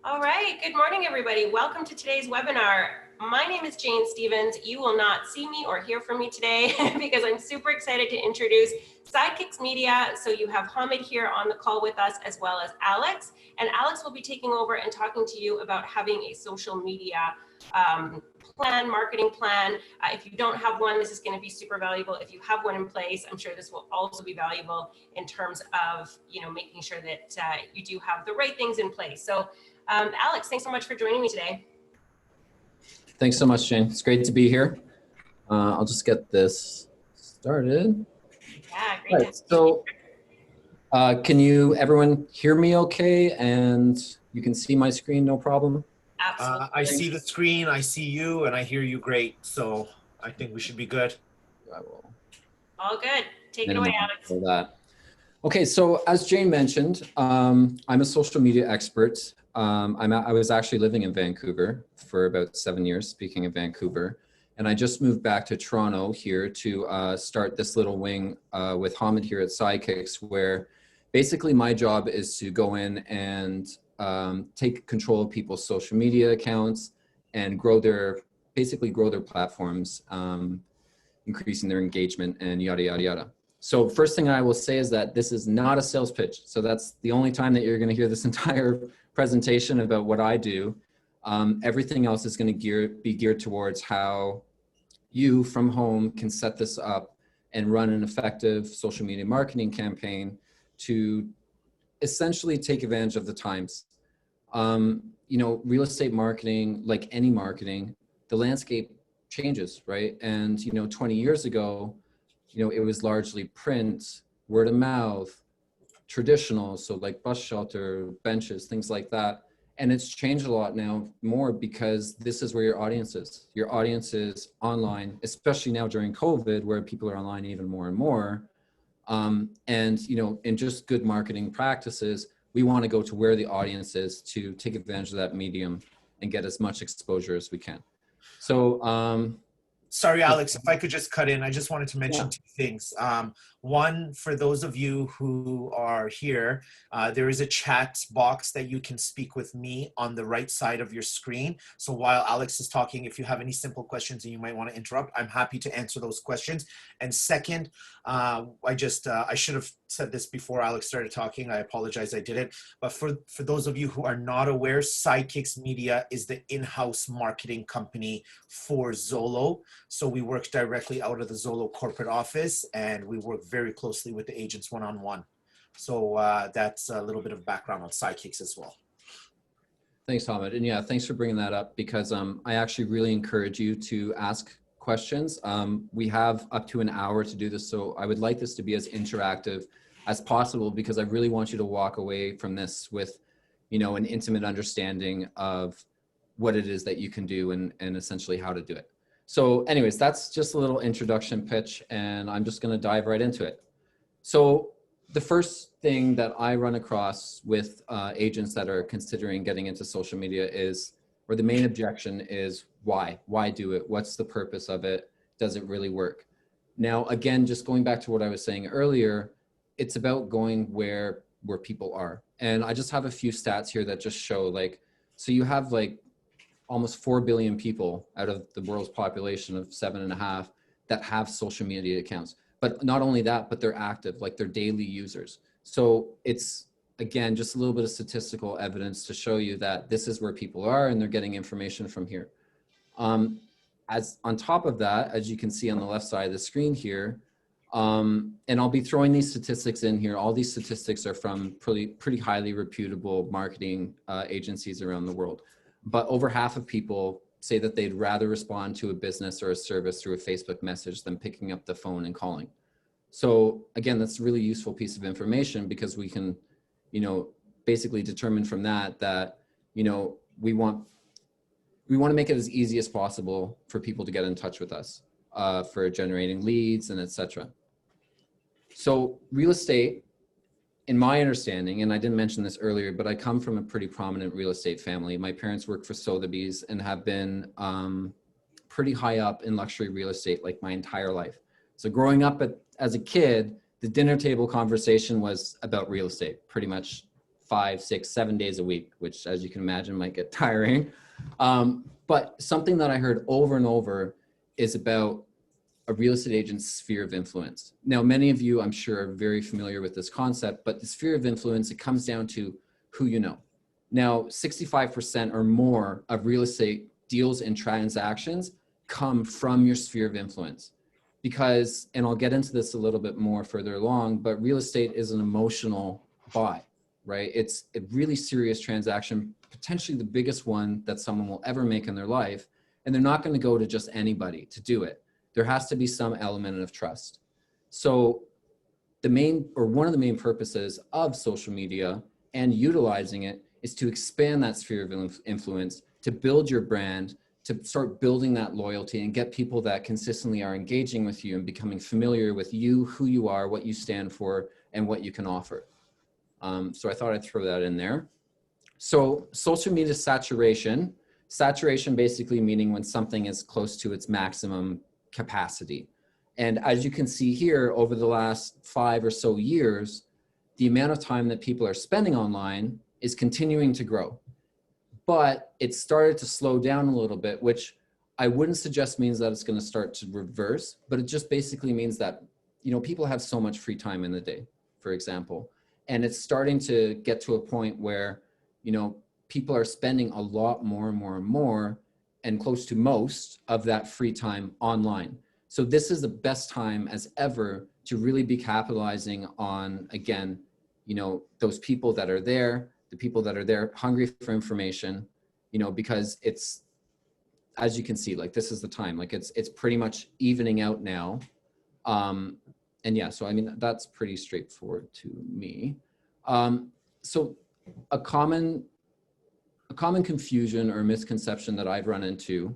All right, good morning, everybody. Welcome to today's webinar. My name is Jane Stevens. You will not see me or hear from me today because I'm super excited to introduce Sidekicks Media. So you have Hamid here on the call with us, as well as Alex. And Alex will be taking over and talking to you about having a social media marketing plan. If you don't have one, this is going to be super valuable. If you have one in place, I'm sure this will also be valuable in terms of, making sure that you do have the right things in place. So Alex, thanks so much for joining me today. Thanks so much, Jane. It's great to be here. I'll just get this started. Yeah, great. Right, so can everyone hear me okay? And you can see my screen, no problem? Absolutely. I see the screen, I see you, and I hear you great. So I think we should be good. I will. All good. Take it away, Alex. For that. Okay, so as Jane mentioned, I'm a social media expert. I was actually living in Vancouver for about 7 years, speaking of Vancouver. And I just moved back to Toronto here to start this little wing with Hamid here at Sidekicks, where basically my job is to go in and take control of people's social media accounts and basically grow their platforms, increasing their engagement and yada, yada, yada. So first thing I will say is that this is not a sales pitch. So that's the only time that you're going to hear this entire presentation about what I do. Everything else is going to be geared towards how you from home can set this up and run an effective social media marketing campaign to essentially take advantage of the times. Real estate marketing, like any marketing, the landscape changes, right? And, 20 years ago, it was largely print, word of mouth, traditional, so like bus shelter, benches, things like that. And it's changed a lot now more because this is where your audience is. Your audience is online, especially now during COVID, where people are online even more and more. And, in just good marketing practices, we want to go to where the audience is to take advantage of that medium and get as much exposure as we can. So, sorry, Alex, if I could just cut in, I just wanted to mention two things. One, for those of you who are here, there is a chat box that you can speak with me on the right side of your screen. So while Alex is talking, if you have any simple questions and you might want to interrupt, I'm happy to answer those questions. And second, I should have said this before Alex started talking. I apologize, I didn't. But for those of you who are not aware, Sidekicks Media is the in-house marketing company for Zolo. So we work directly out of the Zolo corporate office, and we work very closely with the agents one-on-one. So that's a little bit of background on Sidekicks as well. Thanks, Hamid. And yeah, thanks for bringing that up because I actually really encourage you to ask questions. We have up to an hour to do this. So I would like this to be as interactive as possible because I really want you to walk away from this with, an intimate understanding of what it is that you can do and essentially how to do it. So anyways, that's just a little introduction pitch and I'm just going to dive right into it. So the first thing that I run across with agents that are considering getting into social media or the main objection is why? Why do it? What's the purpose of it? Does it really work? Now, again, just going back to what I was saying earlier, it's about going where people are. And I just have a few stats here that just show so you have almost 4 billion people out of the world's population of 7.5 that have social media accounts. But not only that, but they're active, they're daily users. So it's, again, just a little bit of statistical evidence to show you that this is where people are and they're getting information from here. As on top of that, as you can see on the left side of the screen here, and I'll be throwing these statistics in here. All these statistics are from pretty highly reputable marketing agencies around the world. But over half of people say that they'd rather respond to a business or a service through a Facebook message than picking up the phone and calling. So again, that's a really useful piece of information because we can, basically determine from that, we want to make it as easy as possible for people to get in touch with us for generating leads and etc. So real estate, in my understanding, and I didn't mention this earlier, but I come from a pretty prominent real estate family. My parents work for Sotheby's and have been pretty high up in luxury real estate my entire life. So growing up as a kid, the dinner table conversation was about real estate pretty much 5, 6, 7 days a week, which as you can imagine might get tiring. But something that I heard over and over is about a real estate agent's sphere of influence. Now, many of you, I'm sure, are very familiar with this concept, but the sphere of influence, it comes down to who you know. Now, 65% or more of real estate deals and transactions come from your sphere of influence. Because, and I'll get into this a little bit more further along, but real estate is an emotional buy, right? It's a really serious transaction, potentially the biggest one that someone will ever make in their life. And they're not going to go to just anybody to do it. There has to be some element of trust. So the main, or one of the main purposes of social media and utilizing it is to expand that sphere of influence, to build your brand, to start building that loyalty and get people that consistently are engaging with you and becoming familiar with you, who you are, what you stand for, and what you can offer. So I thought I'd throw that in there. So social media saturation basically meaning when something is close to its maximum capacity. And as you can see here, over the last 5 or so years, the amount of time that people are spending online is continuing to grow. But it started to slow down a little bit, which I wouldn't suggest means that it's going to start to reverse, but it just basically means that, you know, people have so much free time in the day, for example. And it's starting to get to a point where, you know, people are spending a lot more and more and more and close to most of that free time online. So this is the best time as ever to really be capitalizing on, again, you know, those people that are there, the people that are there hungry for information, you know, because it's, as you can see, like this is the time, like it's pretty much evening out now. And yeah, so I mean, that's pretty straightforward to me. So a common confusion or misconception that I've run into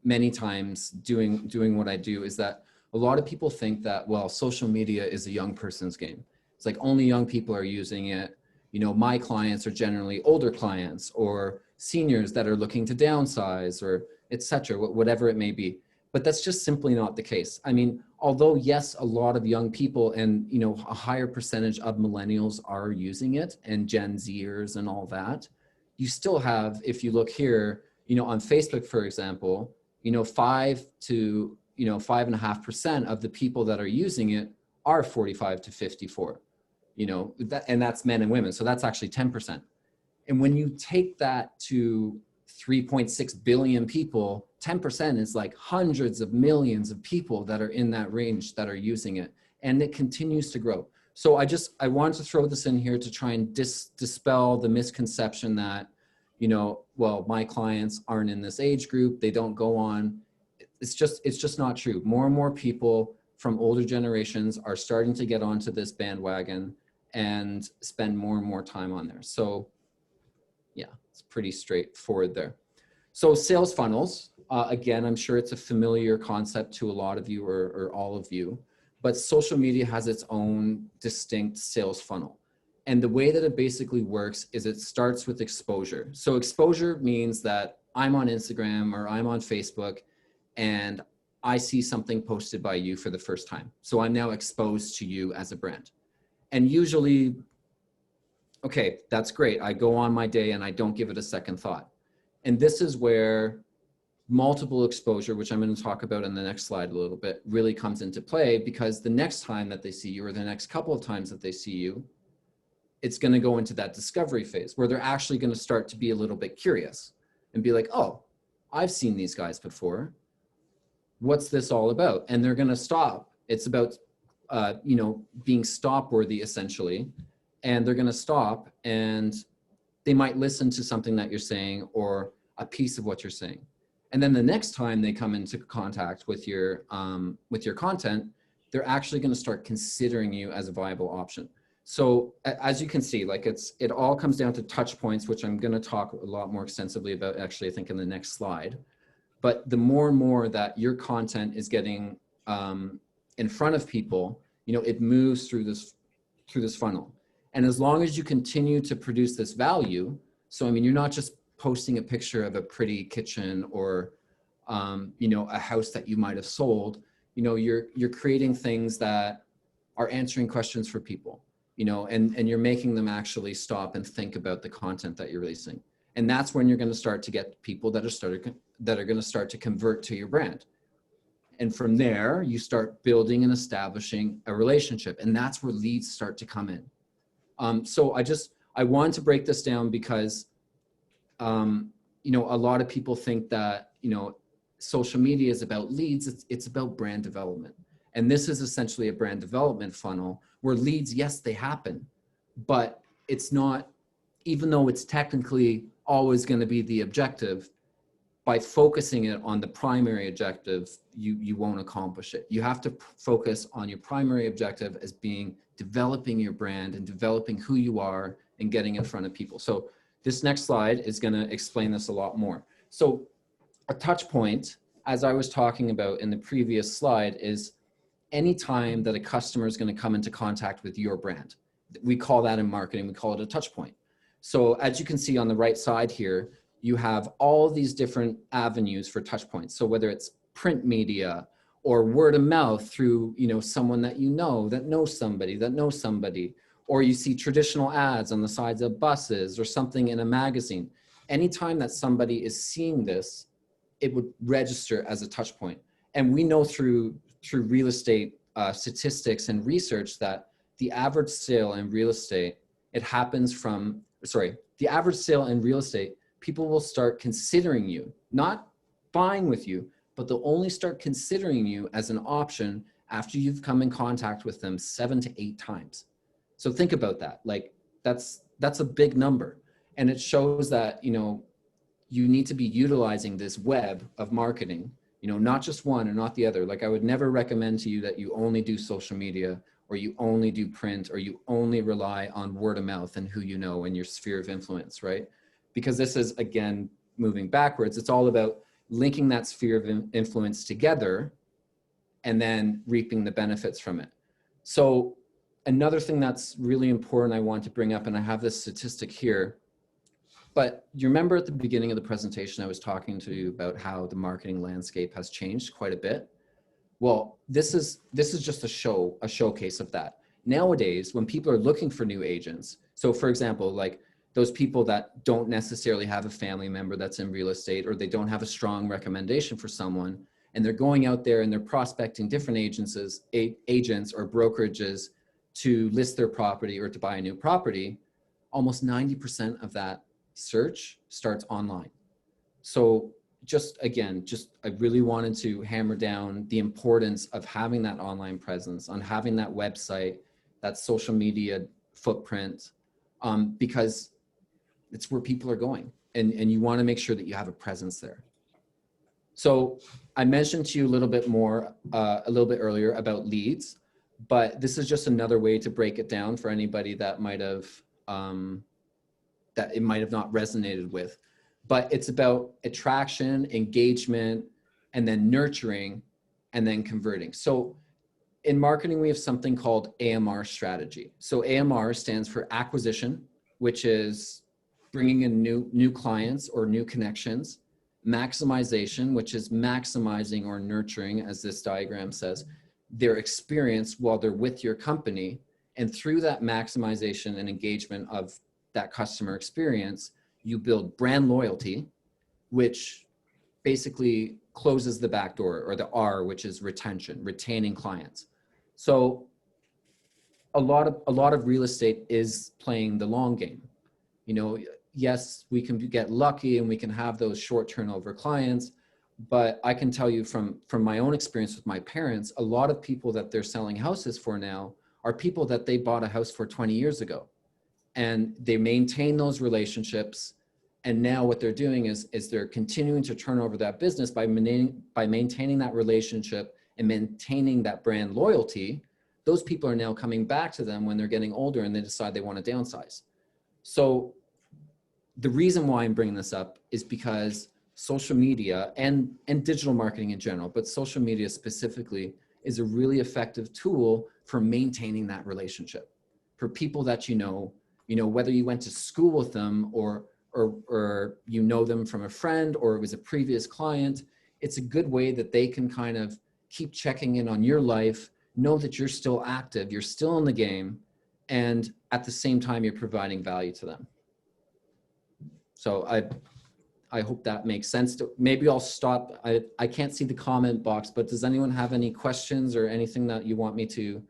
many times doing what I do is that a lot of people think that, well, social media is a young person's game. It's like only young people are using it. You know, my clients are generally older clients or seniors that are looking to downsize or et cetera, whatever it may be. But that's just simply not the case. I mean, although yes, a lot of young people and, you know, a higher percentage of millennials are using it and Gen Zers and all that, you still have, if you look here, you know, on Facebook, for example, you know, 5.5% of the people that are using it are 45 to 54, you know, and that's men and women. So that's actually 10%. And when you take that to 3.6 billion people, 10% is like hundreds of millions of people that are in that range that are using it. And it continues to grow. So I wanted to throw this in here to try and dispel the misconception that, you know, well, my clients aren't in this age group, they don't go on. It's just not true. More and more people from older generations are starting to get onto this bandwagon and spend more and more time on there. So yeah, it's pretty straightforward there. So sales funnels, again, I'm sure it's a familiar concept to a lot of you or all of you, but social media has its own distinct sales funnel. And the way that it basically works is it starts with exposure. So exposure means that I'm on Instagram or I'm on Facebook and I see something posted by you for the first time. So I'm now exposed to you as a brand. And usually, okay, that's great. I go on my day and I don't give it a second thought. And this is where multiple exposure, which I'm going to talk about in the next slide a little bit, really comes into play, because the next time that they see you or the next couple of times that they see you, it's going to go into that discovery phase where they're actually going to start to be a little bit curious and be like, oh, I've seen these guys before. What's this all about? And they're going to stop. It's about, you know, being stop worthy essentially. And they're going to stop and they might listen to something that you're saying or a piece of what you're saying. And then the next time they come into contact with your content, they're actually going to start considering you as a viable option. So as you can see, like it all comes down to touch points, which I'm going to talk a lot more extensively about actually, I think in the next slide. But the more and more that your content is getting in front of people, you know, it moves through this funnel. And as long as you continue to produce this value, so I mean, you're not just posting a picture of a pretty kitchen or you know, a house that you might have sold, you know, you're creating things that are answering questions for people. and you're making them actually stop and think about the content that you're releasing. And that's when you're going to start to get people that are going to start to convert to your brand. And from there, you start building and establishing a relationship. And that's where leads start to come in. So I wanted to break this down because, a lot of people think that, social media is about leads. It's about brand development. And this is essentially a brand development funnel where leads, yes, they happen, but it's not, even though it's technically always going to be the objective, by focusing it on the primary objective, you won't accomplish it. You have to focus on your primary objective as being developing your brand and developing who you are and getting in front of people. So this next slide is going to explain this a lot more. So a touch point, as I was talking about in the previous slide, is any time that a customer is going to come into contact with your brand. We call that in marketing, we call it a touch point. So as you can see on the right side here, you have all these different avenues for touch points. So whether it's print media or word of mouth through, someone that that knows somebody, or you see traditional ads on the sides of buses or something in a magazine. Anytime that somebody is seeing this, it would register as a touch point. And we know through real estate statistics and research that the average sale in real estate, the average sale in real estate, people will start considering you, not buying with you, but they'll only start considering you as an option after you've come in contact with them 7 to 8 times. So think about that. Like that's a big number. And it shows that, you need to be utilizing this web of marketing, not just one or not the other. Like I would never recommend to you that you only do social media or you only do print or you only rely on word of mouth and who you know in your sphere of influence, right? Because this is, again, moving backwards. It's all about linking that sphere of influence together and then reaping the benefits from it. So another thing that's really important I want to bring up, and I have this statistic here, but you remember at the beginning of the presentation, I was talking to you about how the marketing landscape has changed quite a bit. Well, this is just a showcase of that. Nowadays, when people are looking for new agents, so for example, like those people that don't necessarily have a family member that's in real estate, or they don't have a strong recommendation for someone, and they're going out there and they're prospecting different agents or brokerages to list their property or to buy a new property, almost 90% of that search starts online. So I really wanted to hammer down the importance of having that online presence, on having that website, that social media footprint, because it's where people are going, and you want to make sure that you have a presence there. So I mentioned to you a little bit earlier about leads, but this is just another way to break it down for anybody that it might have not resonated with. But it's about attraction, engagement, and then nurturing, and then converting. So in marketing, we have something called AMR strategy. So AMR stands for acquisition, which is bringing in new clients or new connections. Maximization, which is maximizing or nurturing, as this diagram says, their experience while they're with your company. And through that maximization and engagement of that customer experience, you build brand loyalty, which basically closes the back door, or the R, which is retention, retaining clients. So a lot of real estate is playing the long game. Yes, we can get lucky and we can have those short turnover clients, but I can tell you from my own experience with my parents, a lot of people that they're selling houses for now are people that they bought a house for 20 years ago. And they maintain those relationships. And now what they're doing is they're continuing to turn over that business by maintaining that relationship and maintaining that brand loyalty. Those people are now coming back to them when they're getting older and they decide they want to downsize. So the reason why I'm bringing this up is because social media and digital marketing in general, but social media specifically, is a really effective tool for maintaining that relationship. For people that whether you went to school with them or you know them from a friend or it was a previous client, it's a good way that they can kind of keep checking in on your life, know that you're still active, you're still in the game, and at the same time, you're providing value to them. So I hope that makes sense. Maybe I'll stop. I can't see the comment box, but does anyone have any questions or anything that you want me to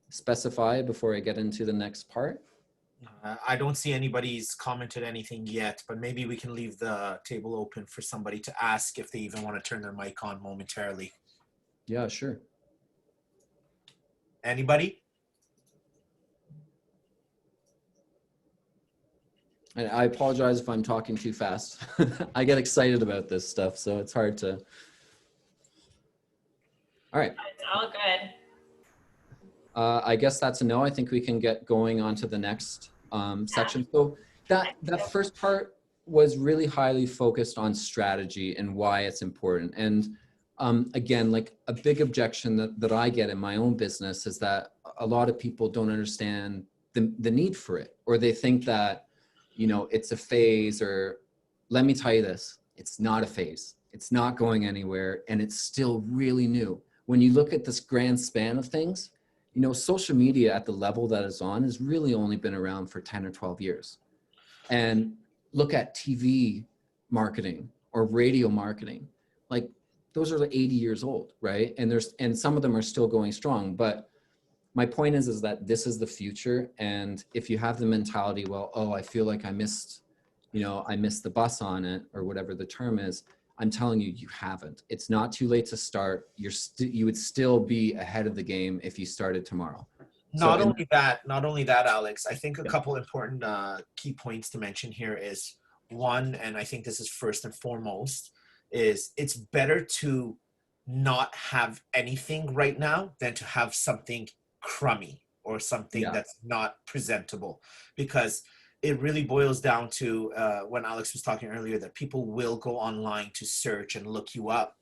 specify before I get into the next part? I don't see anybody's commented anything yet, but maybe we can leave the table open for somebody to ask if they even want to turn their mic on momentarily. Yeah, sure. Anybody? And I apologize if I'm talking too fast. I get excited about this stuff, so it's hard to. All right. It's all good. I guess that's a no. I think we can get going on to the next section. So that first part was really highly focused on strategy and why it's important. And again, like a big objection that I get in my own business is that a lot of people don't understand the need for it, or they think that, you know, it's a phase. Or let me tell you this, it's not a phase. It's not going anywhere, and it's still really new. When you look at this grand span of things, you know, social media at the level that it's on has really only been around for 10 or 12 years. And look at TV marketing or radio marketing, like those are like 80 years old, right? And some of them are still going strong. But my point is that this is the future. And if you have the mentality, well, oh, I feel like I missed the bus on it, or whatever the term is, I'm telling you, you haven't. It's not too late to start. You would still be ahead of the game if you started tomorrow. Not only that, Alex, I think a Yeah. couple important key points to mention here is one, and I think this is first and foremost, is it's better to not have anything right now than to have something crummy or something Yeah. that's not presentable, because it really boils down to when Alex was talking earlier, that people will go online to search and look you up.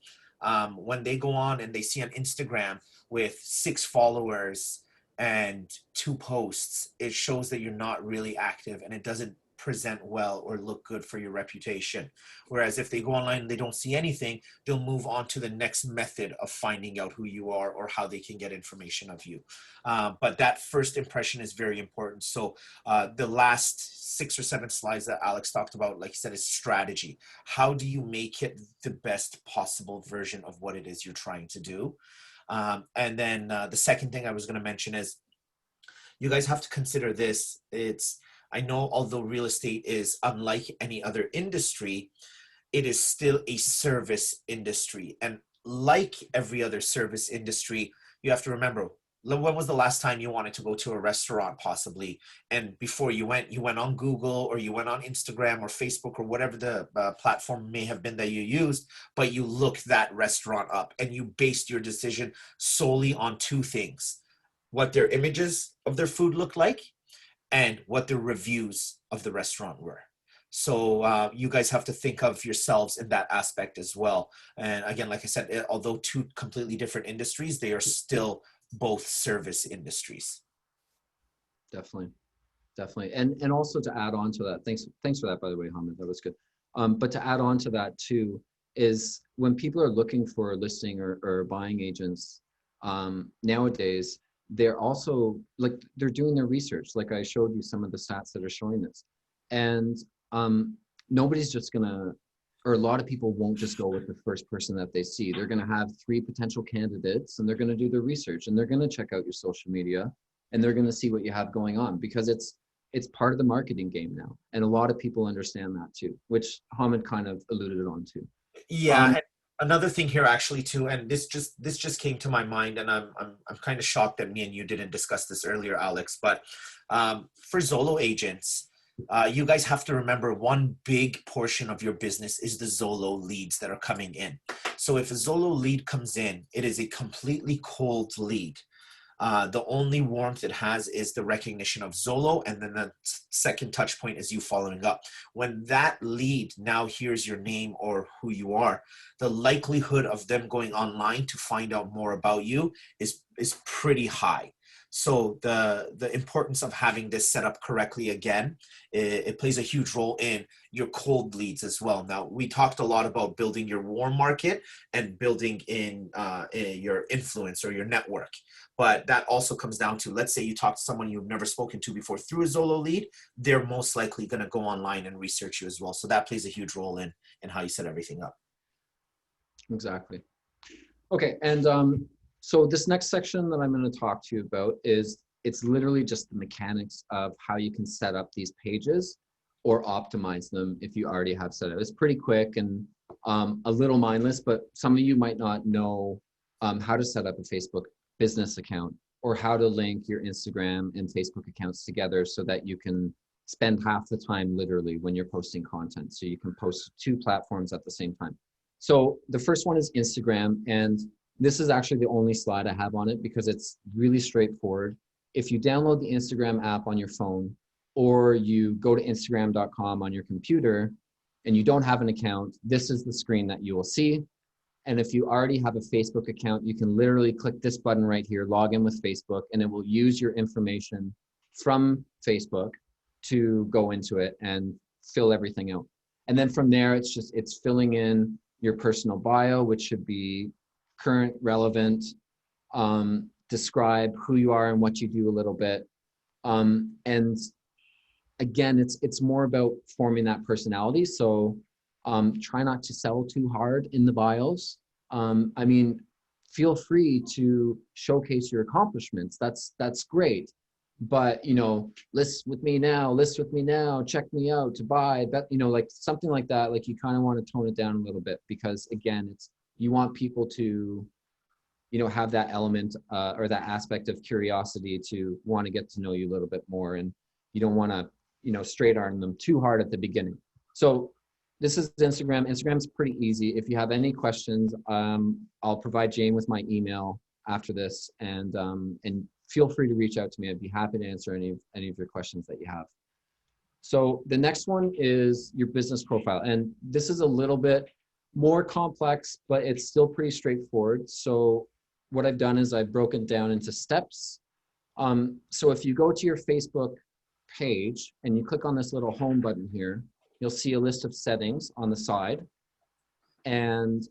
When they go on and they see on Instagram with 6 followers and 2 posts, it shows that you're not really active, and it doesn't present well or look good for your reputation. Whereas if they go online and they don't see anything, they'll move on to the next method of finding out who you are or how they can get information of you. But that first impression is very important. So the last 6 or 7 slides that Alex talked about, like he said, is strategy. How do you make it the best possible version of what it is you're trying to do? And then the second thing I was going to mention is, you guys have to consider this. I know, although real estate is unlike any other industry, it is still a service industry. And like every other service industry, you have to remember, when was the last time you wanted to go to a restaurant, possibly? And before you went on Google, or you went on Instagram or Facebook, or whatever the platform may have been that you used, but you looked that restaurant up and you based your decision solely on 2 things: what their images of their food looked like, and what the reviews of the restaurant were. So you guys have to think of yourselves in that aspect as well. And again, like I said, although 2 completely different industries, they are still both service industries. Definitely. And also to add on to that, thanks for that, by the way, Hamid, that was good. But to add on to that too, is when people are looking for a listing or buying agents nowadays, they're also they're doing their research. Like I showed you some of the stats that are showing this. And nobody's just gonna, or a lot of people won't just go with the first person that they see. They're gonna have 3 potential candidates, and they're gonna do their research, and they're gonna check out your social media, and they're gonna see what you have going on, because it's part of the marketing game now. And a lot of people understand that too, which Hamid kind of alluded on to. Yeah. And another thing here actually too, and this just came to my mind, and I'm kind of shocked that me and you didn't discuss this earlier, Alex, but for Zolo agents, you guys have to remember, one big portion of your business is the Zolo leads that are coming in. So if a Zolo lead comes in, it is a completely cold lead. The only warmth it has is the recognition of Zolo, and then the second touch point is you following up. When that lead now hears your name or who you are, the likelihood of them going online to find out more about you is pretty high. So the importance of having this set up correctly, again, it plays a huge role in your cold leads as well. Now, we talked a lot about building your warm market and building in your influence or your network. But that also comes down to, let's say you talk to someone you've never spoken to before through a Zolo lead, they're most likely going to go online and research you as well. So that plays a huge role in how you set everything up. Exactly. Okay, and so this next section that I'm going to talk to you about is, it's literally just the mechanics of how you can set up these pages or optimize them if you already have set up. It's pretty quick and a little mindless, but some of you might not know how to set up a Facebook business account, or how to link your Instagram and Facebook accounts together so that you can spend half the time literally when you're posting content. So you can post 2 platforms at the same time. So the first one is Instagram, and this is actually the only slide I have on it because it's really straightforward. If you download the Instagram app on your phone, or you go to Instagram.com on your computer and you don't have an account, this is the screen that you will see. And if you already have a Facebook account, you can literally click this button right here, log in with Facebook, and it will use your information from Facebook to go into it and fill everything out. And then from there, it's filling in your personal bio, which should be current, relevant, describe who you are and what you do a little bit. And again, it's more about forming that personality. So try not to sell too hard in the bios. I mean, feel free to showcase your accomplishments. That's great. But, you know, list with me now, check me out to buy, but, you know, like something like that, like you kind of want to tone it down a little bit, because again, you want people to, you know, have that element or that aspect of curiosity to want to get to know you a little bit more. And you don't want to, you know, straight arm them too hard at the beginning. So this is Instagram. Instagram's pretty easy. If you have any questions, I'll provide Jane with my email after this, and feel free to reach out to me. I'd be happy to answer any of your questions that you have. So the next one is your business profile. And this is a little bit more complex, but it's still pretty straightforward. So what I've done is I've broken it down into steps. So if you go to your Facebook page and you click on this little home button here, you'll see a list of settings on the side, and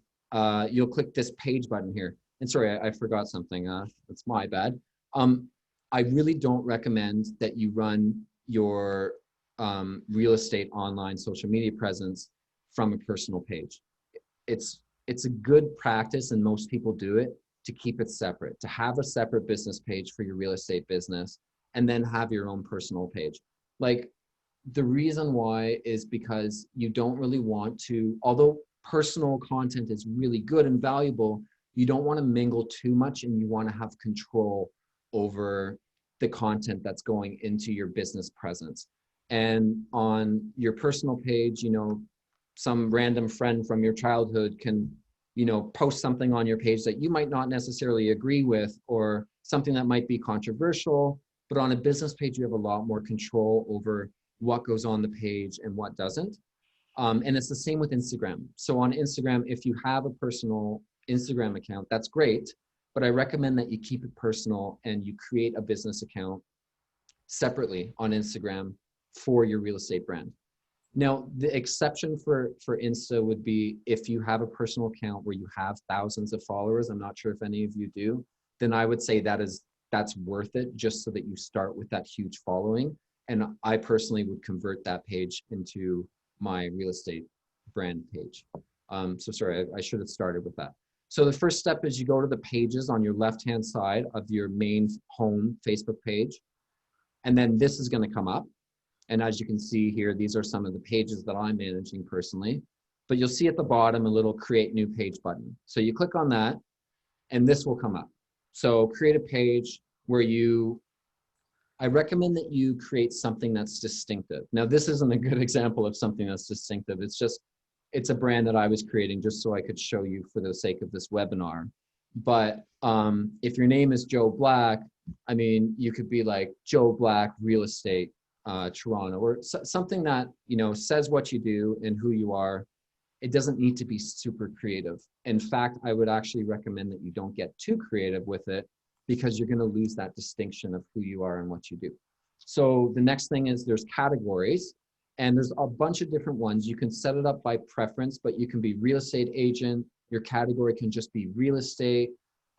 you'll click this page button here. And sorry, I forgot something. That's my bad. I really don't recommend that you run your real estate online social media presence from a personal page. It's a good practice, and most people do it, to keep it separate, to have a separate business page for your real estate business, and then have your own personal page. Like, the reason why is because you don't really want to, although personal content is really good and valuable, you don't want to mingle too much, and you want to have control over the content that's going into your business presence. And on your personal page, you know, some random friend from your childhood can, you know, post something on your page that you might not necessarily agree with, or something that might be controversial. But on a business page, you have a lot more control over what goes on the page and what doesn't. And it's the same with Instagram. So on Instagram, if you have a personal Instagram account, that's great, but I recommend that you keep it personal and you create a business account separately on Instagram for your real estate brand. Now, the exception for Insta would be if you have a personal account where you have thousands of followers. I'm not sure if any of you do. Then I would say that's worth it, just so that you start with that huge following. And I personally would convert that page into my real estate brand page. So sorry, I should have started with that. So the first step is you go to the pages on your left-hand side of your main home Facebook page. And then this is going to come up. And as you can see here, these are some of the pages that I'm managing personally. But you'll see at the bottom a little create new page button. So you click on that, and this will come up. So create a page where I recommend that you create something that's distinctive. Now, this isn't a good example of something that's distinctive. It's a brand that I was creating just so I could show you for the sake of this webinar. But if your name is Joe Black, I mean, you could be like Joe Black Real Estate Toronto, or something that, you know, says what you do and who you are. It doesn't need to be super creative. In fact, I would actually recommend that you don't get too creative with it, because you're going to lose that distinction of who you are and what you do. So the next thing is there's categories, and there's a bunch of different ones. You can set it up by preference, but you can be real estate agent. Your category can just be real estate.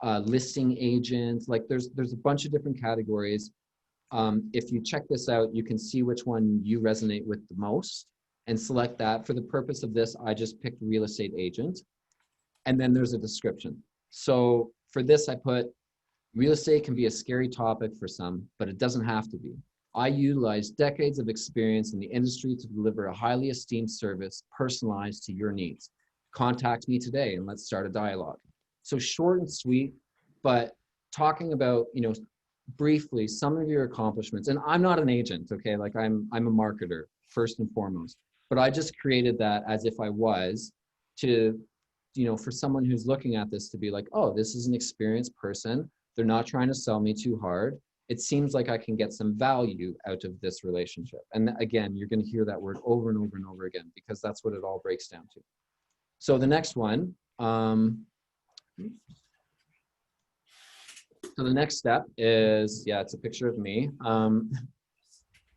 listing agent. Like there's a bunch of different categories. If you check this out, you can see which one you resonate with the most and select that. For the purpose of this, I just picked real estate agent. And then there's a description. So for this, I put real estate can be a scary topic for some, but it doesn't have to be. I utilize decades of experience in the industry to deliver a highly esteemed service personalized to your needs. Contact me today and let's start a dialogue. So short and sweet, but talking about, briefly some of your accomplishments. And I'm not an agent, okay? Like I'm a marketer first and foremost, but I just created that as if I was to, for someone who's looking at this to be like, oh, this is an experienced person. They're not trying to sell me too hard. It seems like I can get some value out of this relationship. And again, you're going to hear that word over and over and over again, because that's what it all breaks down to. So the next one, so the next step is, it's a picture of me,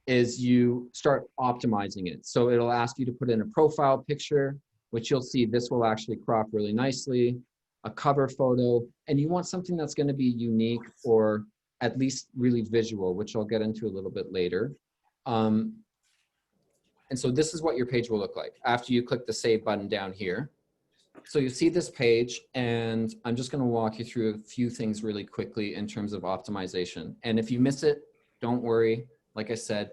is you start optimizing it. So it'll ask you to put in a profile picture, which you'll see this will actually crop really nicely, a cover photo, and you want something that's going to be unique or at least really visual, which I'll get into a little bit later. And so this is what your page will look like after you click the save button down here. So you see this page, and I'm just going to walk you through a few things really quickly in terms of optimization. And if you miss it, don't worry. Like I said,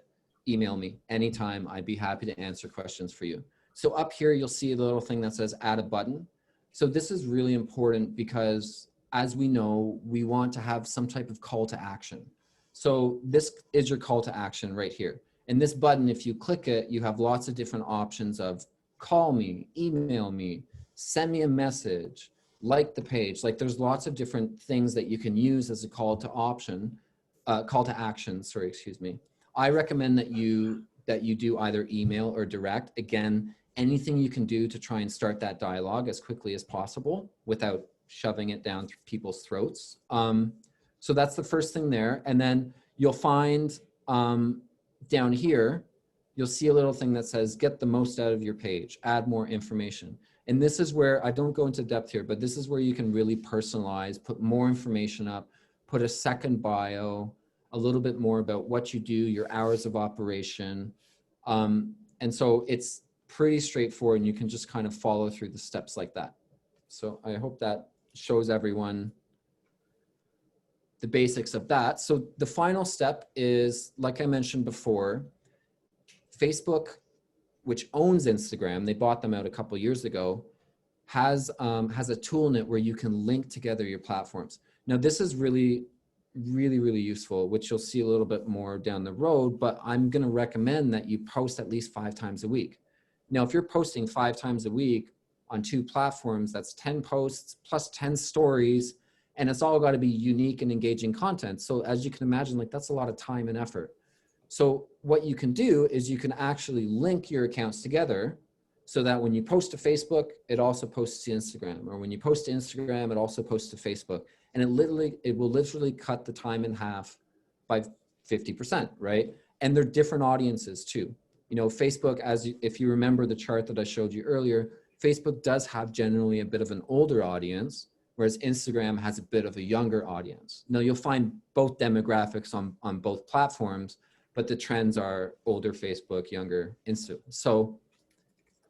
email me anytime. I'd be happy to answer questions for you. So up here, you'll see a little thing that says add a button. So this is really important because, as we know, we want to have some type of call to action. So this is your call to action right here. And this button, if you click it, you have lots of different options of call me, email me, send me a message, like the page. Like there's lots of different things that you can use as a call to action, sorry, excuse me. I recommend that you do either email or direct. Again, anything you can do to try and start that dialogue as quickly as possible without shoving it down people's throats. So that's the first thing there. And then you'll find down here, you'll see a little thing that says, get the most out of your page, add more information. And this is where, I don't go into depth here, but this is where you can really personalize, put more information up, put a second bio, a little bit more about what you do, your hours of operation. And so it's pretty straightforward, and you can just kind of follow through the steps like that. So I hope that shows everyone the basics of that. So the final step is, like I mentioned before, Facebook, which owns Instagram, they bought them out a couple years ago, has a tool in it where you can link together your platforms. Now, this is really useful, which you'll see a little bit more down the road, but I'm going to recommend that you post at least 5 times a week. Now, if you're posting 5 times a week on 2 platforms, that's 10 posts plus 10 stories, and it's all got to be unique and engaging content. So as you can imagine, like that's a lot of time and effort. So what you can do is you can actually link your accounts together so that when you post to Facebook, it also posts to Instagram, or when you post to Instagram, it also posts to Facebook. And it will literally cut the time in half by 50%, right? And they're different audiences too. Facebook, if you remember the chart that I showed you earlier, Facebook does have generally a bit of an older audience, whereas Instagram has a bit of a younger audience. Now you'll find both demographics on both platforms, but the trends are older Facebook, younger Insta. So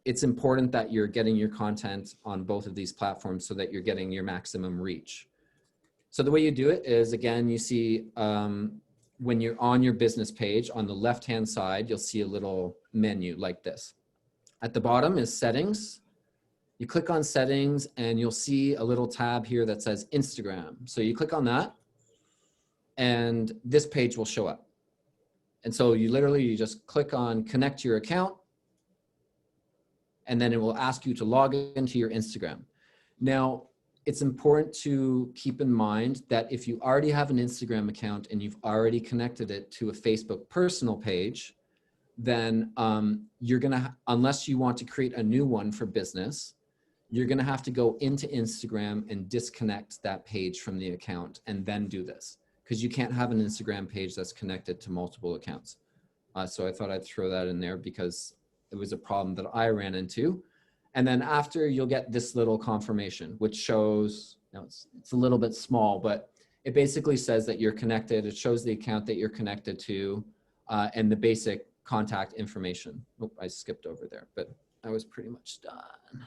it's important that you're getting your content on both of these platforms so that you're getting your maximum reach. So the way you do it is, again, you see when you're on your business page, on the left-hand side, you'll see a little menu like this. At the bottom is settings. You click on settings and you'll see a little tab here that says Instagram. So you click on that and this page will show up. And so you just click on connect your account, and then it will ask you to log into your Instagram. Now, it's important to keep in mind that if you already have an Instagram account and you've already connected it to a Facebook personal page, then you're gonna, unless you want to create a new one for business, you're gonna have to go into Instagram and disconnect that page from the account and then do this, because you can't have an Instagram page that's connected to multiple accounts. So I thought I'd throw that in there because it was a problem that I ran into. And then after, you'll get this little confirmation, which shows now it's a little bit small, but it basically says that you're connected. It shows the account that you're connected to and the basic contact information. Oh, I skipped over there, but I was pretty much done.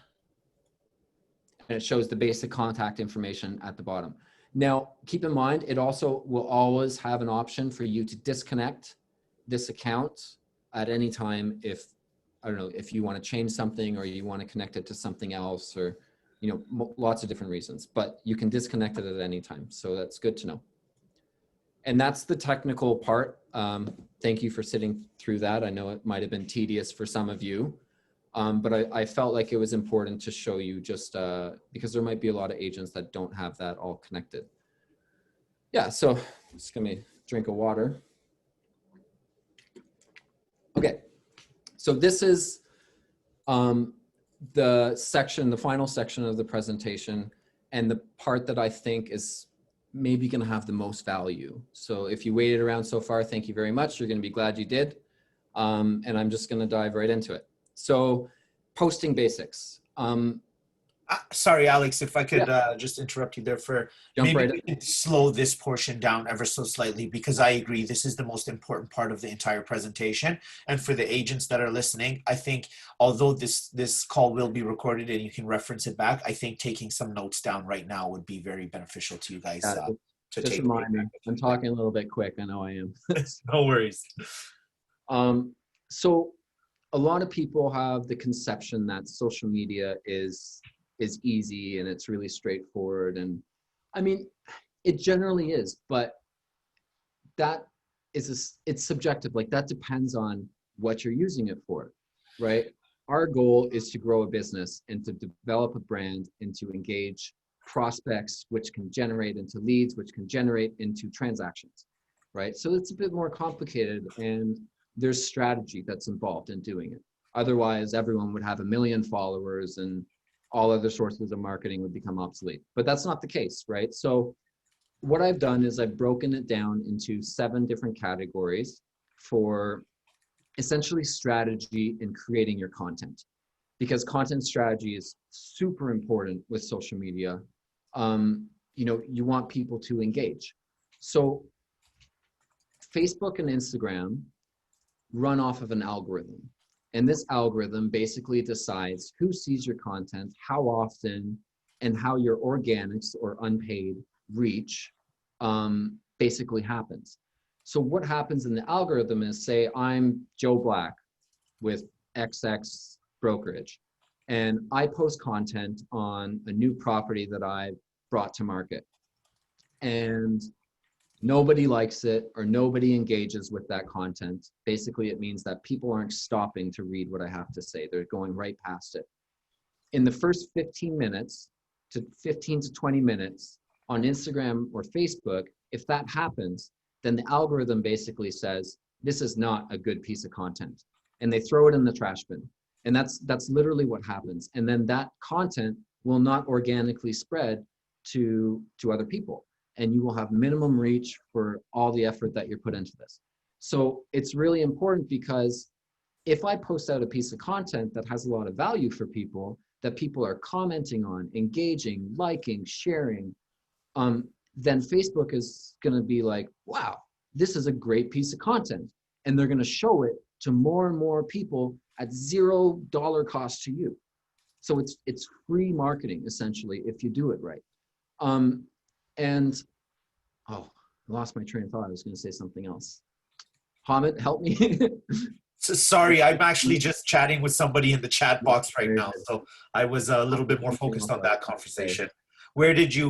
And it shows the basic contact information at the bottom. Now, keep in mind, it also will always have an option for you to disconnect this account at any time if, I don't know, if you want to change something or you want to connect it to something else or, you know, lots of different reasons, but you can disconnect it at any time. So that's good to know. And that's the technical part. Thank you for sitting through that. I know it might have been tedious for some of you, but I felt like it was important to show you just because there might be a lot of agents that don't have that all connected. Yeah, so just give me a drink of water. Okay, so this is the section, the final section of the presentation, and the part that I think is maybe going to have the most value. So if you waited around so far, thank you very much. You're going to be glad you did. And I'm just going to dive right into it. So posting basics. Sorry, Alex, if I could Yeah. just interrupt you there for Jump maybe right we in. can slow this portion down ever so slightly, because I agree this is the most important part of the entire presentation. And for the agents that are listening, I think although this call will be recorded and you can reference it back, I think taking some notes down right now would be very beneficial to you guys to Just take. remind me, I'm talking a little bit quick. I know I am. No worries. So a lot of people have the conception that social media is easy and it's really straightforward. And I mean, it generally is, but that it's subjective. Like that depends on what you're using it for, right? Our goal is to grow a business and to develop a brand and to engage prospects, which can generate into leads, which can generate into transactions, right? So it's a bit more complicated and there's strategy that's involved in doing it. Otherwise, everyone would have 1 million followers and all other sources of marketing would become obsolete. But that's not the case, right? So what I've done is I've broken it down into 7 different categories for essentially strategy in creating your content, because content strategy is super important with social media. You know, you want people to engage. So Facebook and Instagram run off of an algorithm. And this algorithm basically decides who sees your content, how often, and how your organics or unpaid reach basically happens. So what happens in the algorithm is, say I'm Joe Black with XX brokerage, and I post content on a new property that I've brought to market. And nobody likes it or nobody engages with that content. Basically, it means that people aren't stopping to read what I have to say. They're going right past it. In the first 15 minutes to 15 to 20 minutes on Instagram or Facebook, if that happens, then the algorithm basically says, this is not a good piece of content. And they throw it in the trash bin. And that's literally what happens. And then that content will not organically spread to other people. And you will have minimum reach for all the effort that you're put into this. So it's really important, because if I post out a piece of content that has a lot of value for people, that people are commenting on, engaging, liking, sharing, then Facebook is going to be like, wow, this is a great piece of content. And they're going to show it to more and more people at $0 cost to you. So it's free marketing, essentially, if you do it right. And oh, I lost my train of thought. I was going to say something else. Hamid, help me. So sorry, I'm actually just chatting with somebody in the chat box right now, so I was a little bit more focused on that conversation. Where did you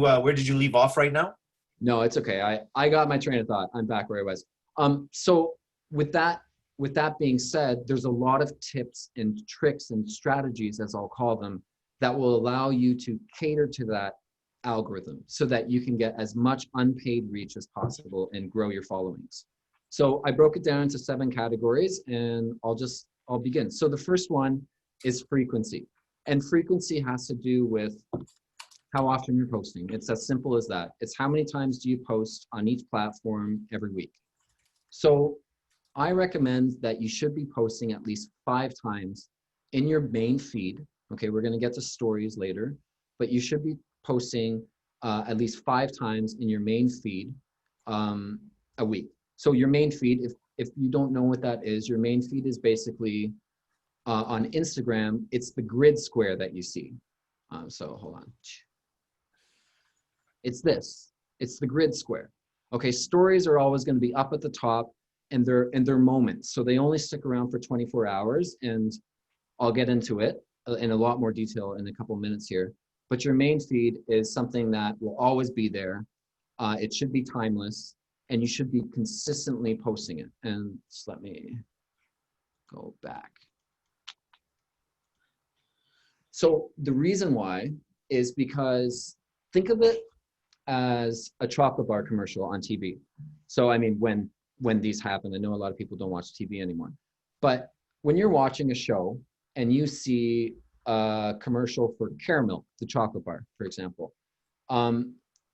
leave off right now? No, it's okay. I got my train of thought. I'm back where I was. So with that being said, there's a lot of tips and tricks and strategies, as I'll call them, that will allow you to cater to that algorithm so that you can get as much unpaid reach as possible and grow your followings. So I broke it down into 7 categories, and I'll begin. So the first one is frequency. And frequency has to do with how often you're posting. It's as simple as that. It's how many times do you post on each platform every week. So I recommend that you should be posting at least 5 times in your main feed. Okay, we're going to get to stories later, but you should be posting at least 5 times in your main feed a week. So your main feed, if you don't know what that is, your main feed is basically on Instagram, it's the grid square that you see. So hold on. It's this. It's the grid square. Okay, stories are always going to be up at the top, and they're moments. So they only stick around for 24 hours, and I'll get into it in a lot more detail in a couple of minutes here. But your main feed is something that will always be there. It should be timeless, and you should be consistently posting it. And just let me go back. So the reason why is because think of it as a chocolate bar commercial on TV. So I mean, when these happen, I know a lot of people don't watch TV anymore, but when you're watching a show and you see a commercial for Caramel, the chocolate bar, for example,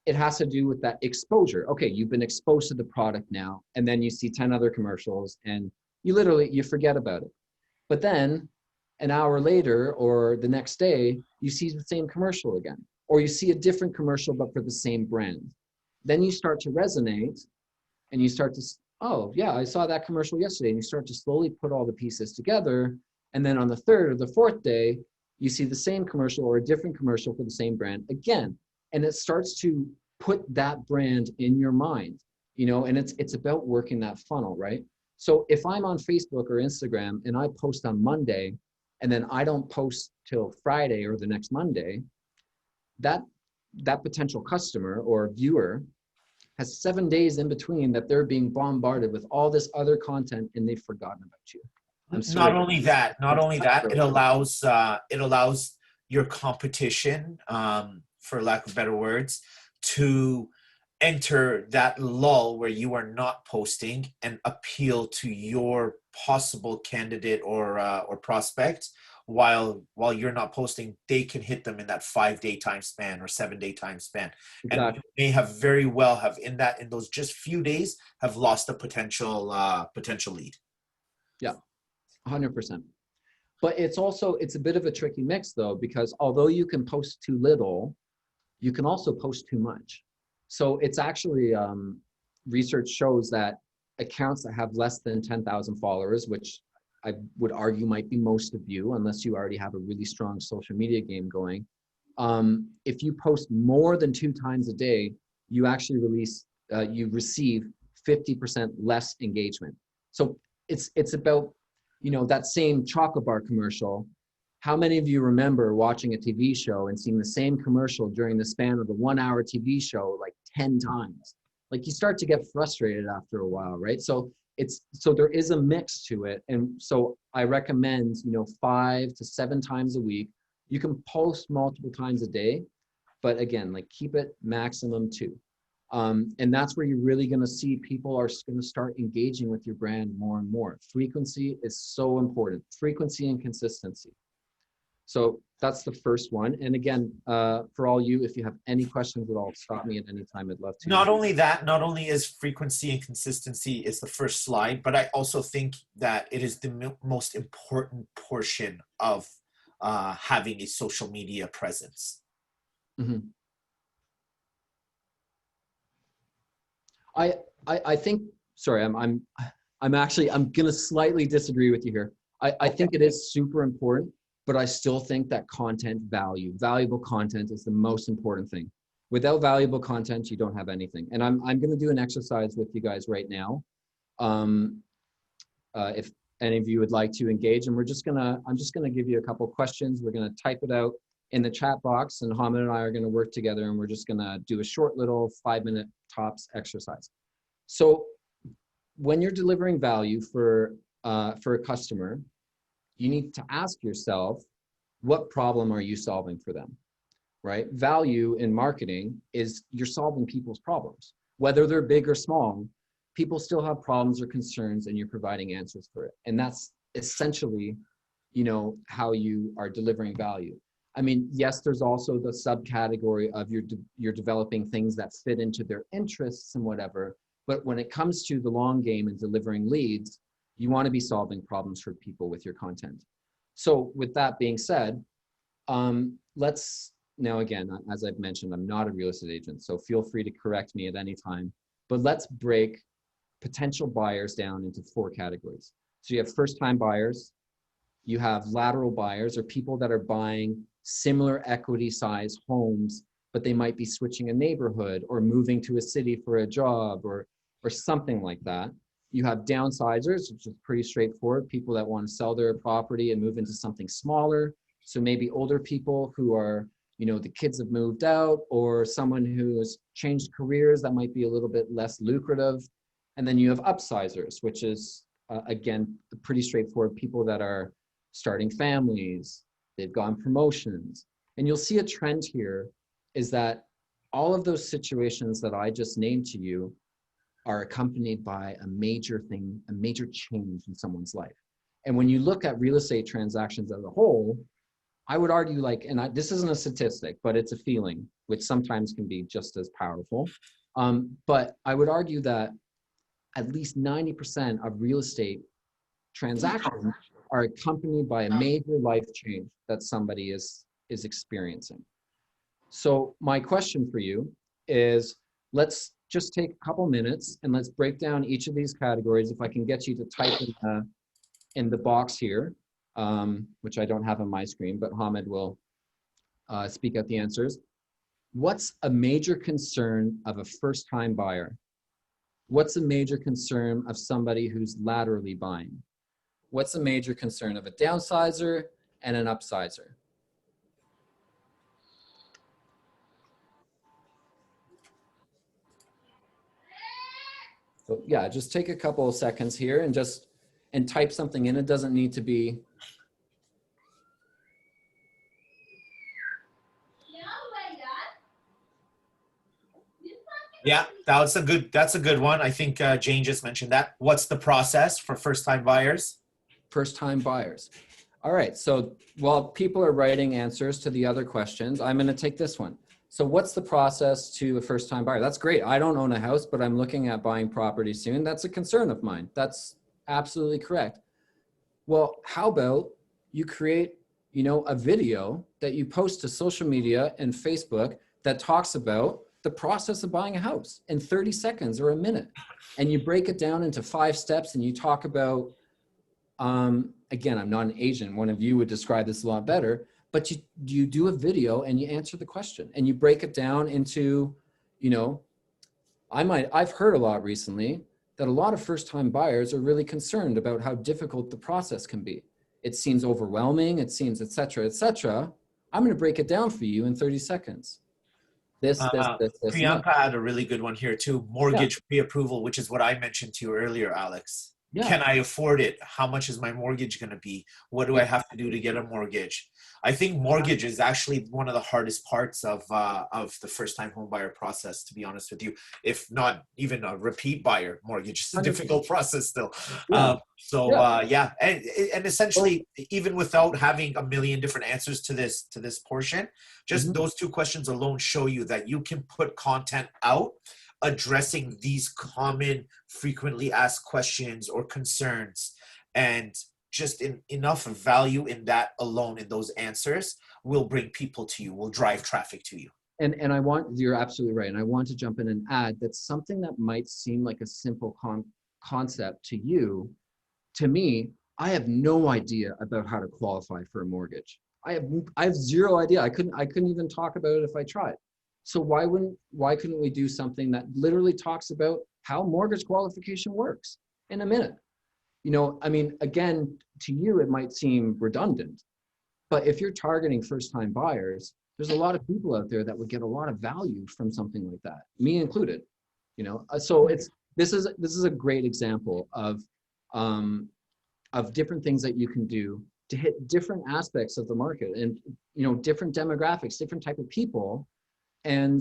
it has to do with that exposure. Okay, you've been exposed to the product now, and then you see 10 other commercials and you forget about it. But then an hour later or the next day, you see the same commercial again, or you see a different commercial but for the same brand. Then you start to resonate and you start to, oh yeah, I saw that commercial yesterday, and you start to slowly put all the pieces together. And then on the 3rd or the 4th day, you see the same commercial or a different commercial for the same brand again. And it starts to put that brand in your mind, and it's about working that funnel, right? So if I'm on Facebook or Instagram and I post on Monday, and then I don't post till Friday or the next Monday, that potential customer or viewer has 7 days in between that they're being bombarded with all this other content, and they've forgotten about you. I'm sorry. Not only that, it allows your competition, for lack of better words, to enter that lull where you are not posting and appeal to your possible candidate or prospect. While you're not posting, they can hit them in that 5-day time span or 7-day time span. Exactly. And you may have very well have in those just few days have lost a potential lead. Yeah, 100%. But it's a bit of a tricky mix though, because although you can post too little, you can also post too much. So it's actually, research shows that accounts that have less than 10,000 followers, which I would argue might be most of you, unless you already have a really strong social media game going. If you post more than 2 times a day, you actually you receive 50% less engagement. So it's about, that same chocolate bar commercial. How many of you remember watching a TV show and seeing the same commercial during the span of the 1-hour TV show like 10 times? Like you start to get frustrated after a while, right? So there is a mix to it. And so I recommend, 5 to 7 times a week. You can post multiple times a day, but again, like keep it maximum 2. And that's where you're really going to see people are going to start engaging with your brand more and more. Frequency is so important. Frequency and consistency. So that's the first one. And again, for all you, if you have any questions at all, stop me at any time. I'd love to. Not only is frequency and consistency is the first slide, but I also think that it is the most important portion of having a social media presence. Mm-hmm. I think, sorry, I'm going to slightly disagree with you here. I think it is super important, but I still think that valuable content is the most important thing. Without valuable content, you don't have anything. And I'm going to do an exercise with you guys right now. If any of you would like to engage, and I'm just going to give you a couple questions. We're going to type it out in the chat box, and Hamid and I are going to work together, and we're just going to do a short little 5-minute tops exercise. So when you're delivering value for a customer, you need to ask yourself, what problem are you solving for them, right? Value in marketing is you're solving people's problems. Whether they're big or small, people still have problems or concerns, and you're providing answers for it. And that's essentially, how you are delivering value. I mean, yes, there's also the subcategory of you're developing things that fit into their interests and whatever. But when it comes to the long game and delivering leads, you want to be solving problems for people with your content. So with that being said, let's now again, as I've mentioned, I'm not a real estate agent, so feel free to correct me at any time, but let's break potential buyers down into 4 categories. So you have first-time buyers, you have lateral buyers, or people that are buying similar equity size homes, but they might be switching a neighborhood or moving to a city for a job or something like that. You have downsizers, which is pretty straightforward, people that want to sell their property and move into something smaller. So maybe older people who are, the kids have moved out, or someone who has changed careers that might be a little bit less lucrative. And then you have upsizers, which is, again, pretty straightforward, people that are starting families, they've gone promotions. And you'll see a trend here is that all of those situations that I just named to you are accompanied by a major thing, a major change in someone's life. And when you look at real estate transactions as a whole, I would argue this isn't a statistic, but it's a feeling, which sometimes can be just as powerful. But I would argue that at least 90% of real estate transactions are accompanied by a major life change that somebody is experiencing. So my question for you is, let's just take a couple minutes and let's break down each of these categories. If I can get you to type in the box here, which I don't have on my screen, but Hamid will speak out the answers. What's a major concern of a first-time buyer? What's a major concern of somebody who's laterally buying? What's a major concern of a downsizer and an upsizer? So yeah, just take a couple of seconds here and type something in. It doesn't need to be. Yeah, that's a good one. I think Jane just mentioned that. What's the process for first-time buyers? First-time buyers. All right, so while people are writing answers to the other questions, I'm going to take this one. So what's the process to a first-time buyer? That's great. I don't own a house, but I'm looking at buying property soon. That's a concern of mine. That's absolutely correct. Well, how about you create, a video that you post to social media and Facebook that talks about the process of buying a house in 30 seconds or a minute. And you break it down into 5 steps and you talk about, again, I'm not an agent. One of you would describe this a lot better, but you do a video and you answer the question and you break it down into, I've heard a lot recently that a lot of first-time buyers are really concerned about how difficult the process can be. It seems overwhelming, it seems et cetera, et cetera. I'm going to break it down for you in 30 seconds. This. Priyanka had a really good one here too. Mortgage pre-approval, which is what I mentioned to you earlier, Alex. Yeah. Can I afford it? How much is my mortgage going to be? What do I have to do to get a mortgage? I think mortgage is actually one of the hardest parts of the first-time home buyer process, to be honest with you. If not even a repeat buyer mortgage, it's a difficult process still. Yeah. And essentially, even without having a million different answers to this portion, just those 2 questions alone show you that you can put content out addressing these common, frequently asked questions or concerns, and just enough value in that alone, in those answers, will bring people to you, will drive traffic to you. And you're absolutely right. And I want to jump in and add that something that might seem like a simple concept to you, to me, I have no idea about how to qualify for a mortgage. I have zero idea. I couldn't even talk about it if I tried. So why couldn't we do something that literally talks about how mortgage qualification works in a minute? Again, to you, it might seem redundant, but if you're targeting first-time buyers, there's a lot of people out there that would get a lot of value from something like that, me included. So this is a great example of different things that you can do to hit different aspects of the market and different demographics, different type of people. And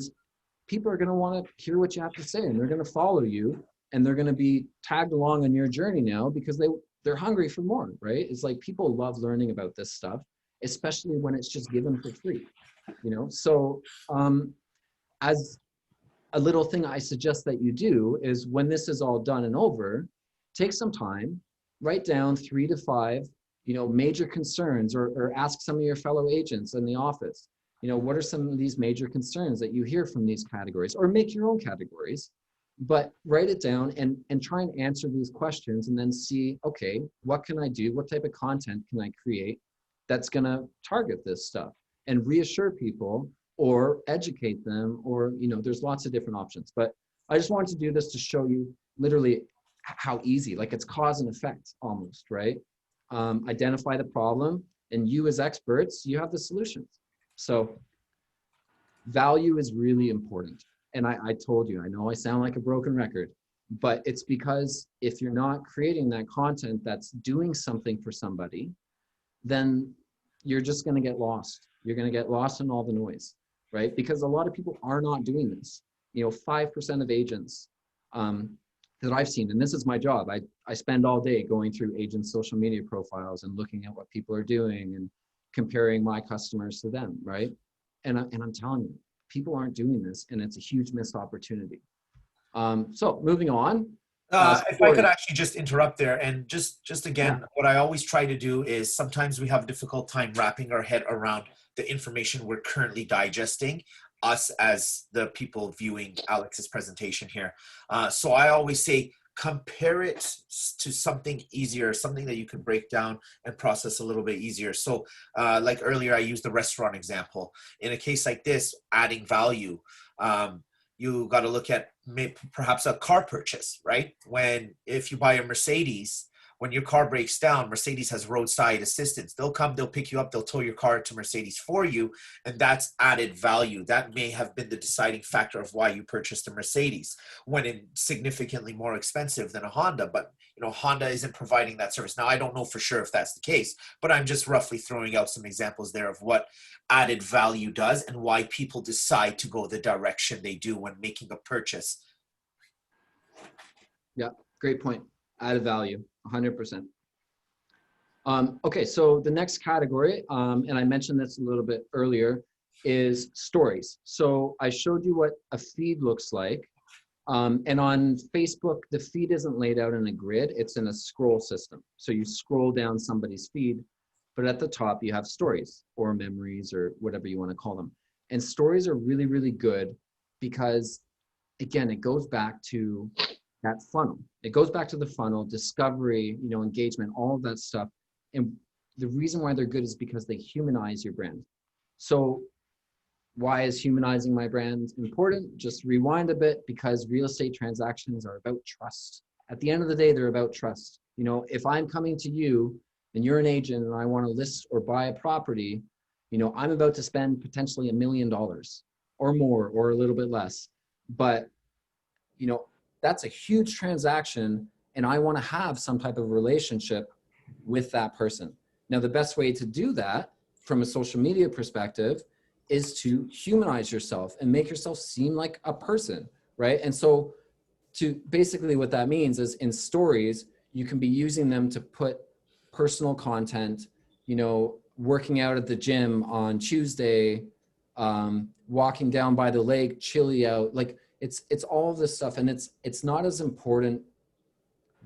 people are going to want to hear what you have to say, and they're going to follow you, and they're going to be tagged along on your journey now because they're hungry for more, right? It's like people love learning about this stuff, especially when it's just given for free, So as a little thing I suggest that you do is, when this is all done and over, take some time, write down 3 to 5, major concerns, or ask some of your fellow agents in the office. What are some of these major concerns that you hear from these categories, or make your own categories, but write it down and try and answer these questions and then see, okay, what can I do? What type of content can I create that's going to target this stuff and reassure people or educate them, or, there's lots of different options. But I just wanted to do this to show you literally how easy, like it's cause and effect almost, right? Identify the problem, and you as experts, you have the solutions. So value is really important. And I told you, I know I sound like a broken record, but it's because if you're not creating that content that's doing something for somebody, then you're just going to get lost. You're going to get lost in all the noise, right? Because a lot of people are not doing this. 5% of agents that I've seen, and this is my job, I spend all day going through agents' social media profiles and looking at what people are doing and comparing my customers to them, right? And I'm telling you, people aren't doing this, and it's a huge missed opportunity. So moving on. If I could actually just interrupt there, and just again, what I always try to do is sometimes we have a difficult time wrapping our head around the information we're currently digesting, us as the people viewing Alex's presentation here. So I always say, compare it to something easier, something that you can break down and process a little bit easier. So like earlier, I used the restaurant example. In a case like this, adding value, you got to look at perhaps a car purchase, right? If you buy a Mercedes, when your car breaks down, Mercedes has roadside assistance. They'll come, they'll pick you up, they'll tow your car to Mercedes for you, and that's added value. That may have been the deciding factor of why you purchased a Mercedes when it's significantly more expensive than a Honda. But Honda isn't providing that service. Now, I don't know for sure if that's the case, but I'm just roughly throwing out some examples there of what added value does and why people decide to go the direction they do when making a purchase. Yeah, great point. Added value, 100%. Okay, so the next category, and I mentioned this a little bit earlier, is stories. So I showed you what a feed looks like. And on Facebook, the feed isn't laid out in a grid, it's in a scroll system. So you scroll down somebody's feed, but at the top you have stories or memories or whatever you want to call them. And stories are really, really good because, again, it goes back to that funnel. It goes back to the funnel, discovery, engagement, all of that stuff. And the reason why they're good is because they humanize your brand. So why is humanizing my brand important? Just rewind a bit, because real estate transactions are about trust. At the end of the day, they're about trust. If I'm coming to you and you're an agent and I want to list or buy a property, I'm about to spend potentially $1 million or more or a little bit less. But, that's a huge transaction, and I want to have some type of relationship with that person. Now, the best way to do that from a social media perspective is to humanize yourself and make yourself seem like a person, right? And so basically what that means is in stories, you can be using them to put personal content, working out at the gym on Tuesday, walking down by the lake, chilly out, like it's all of this stuff. And it's not as important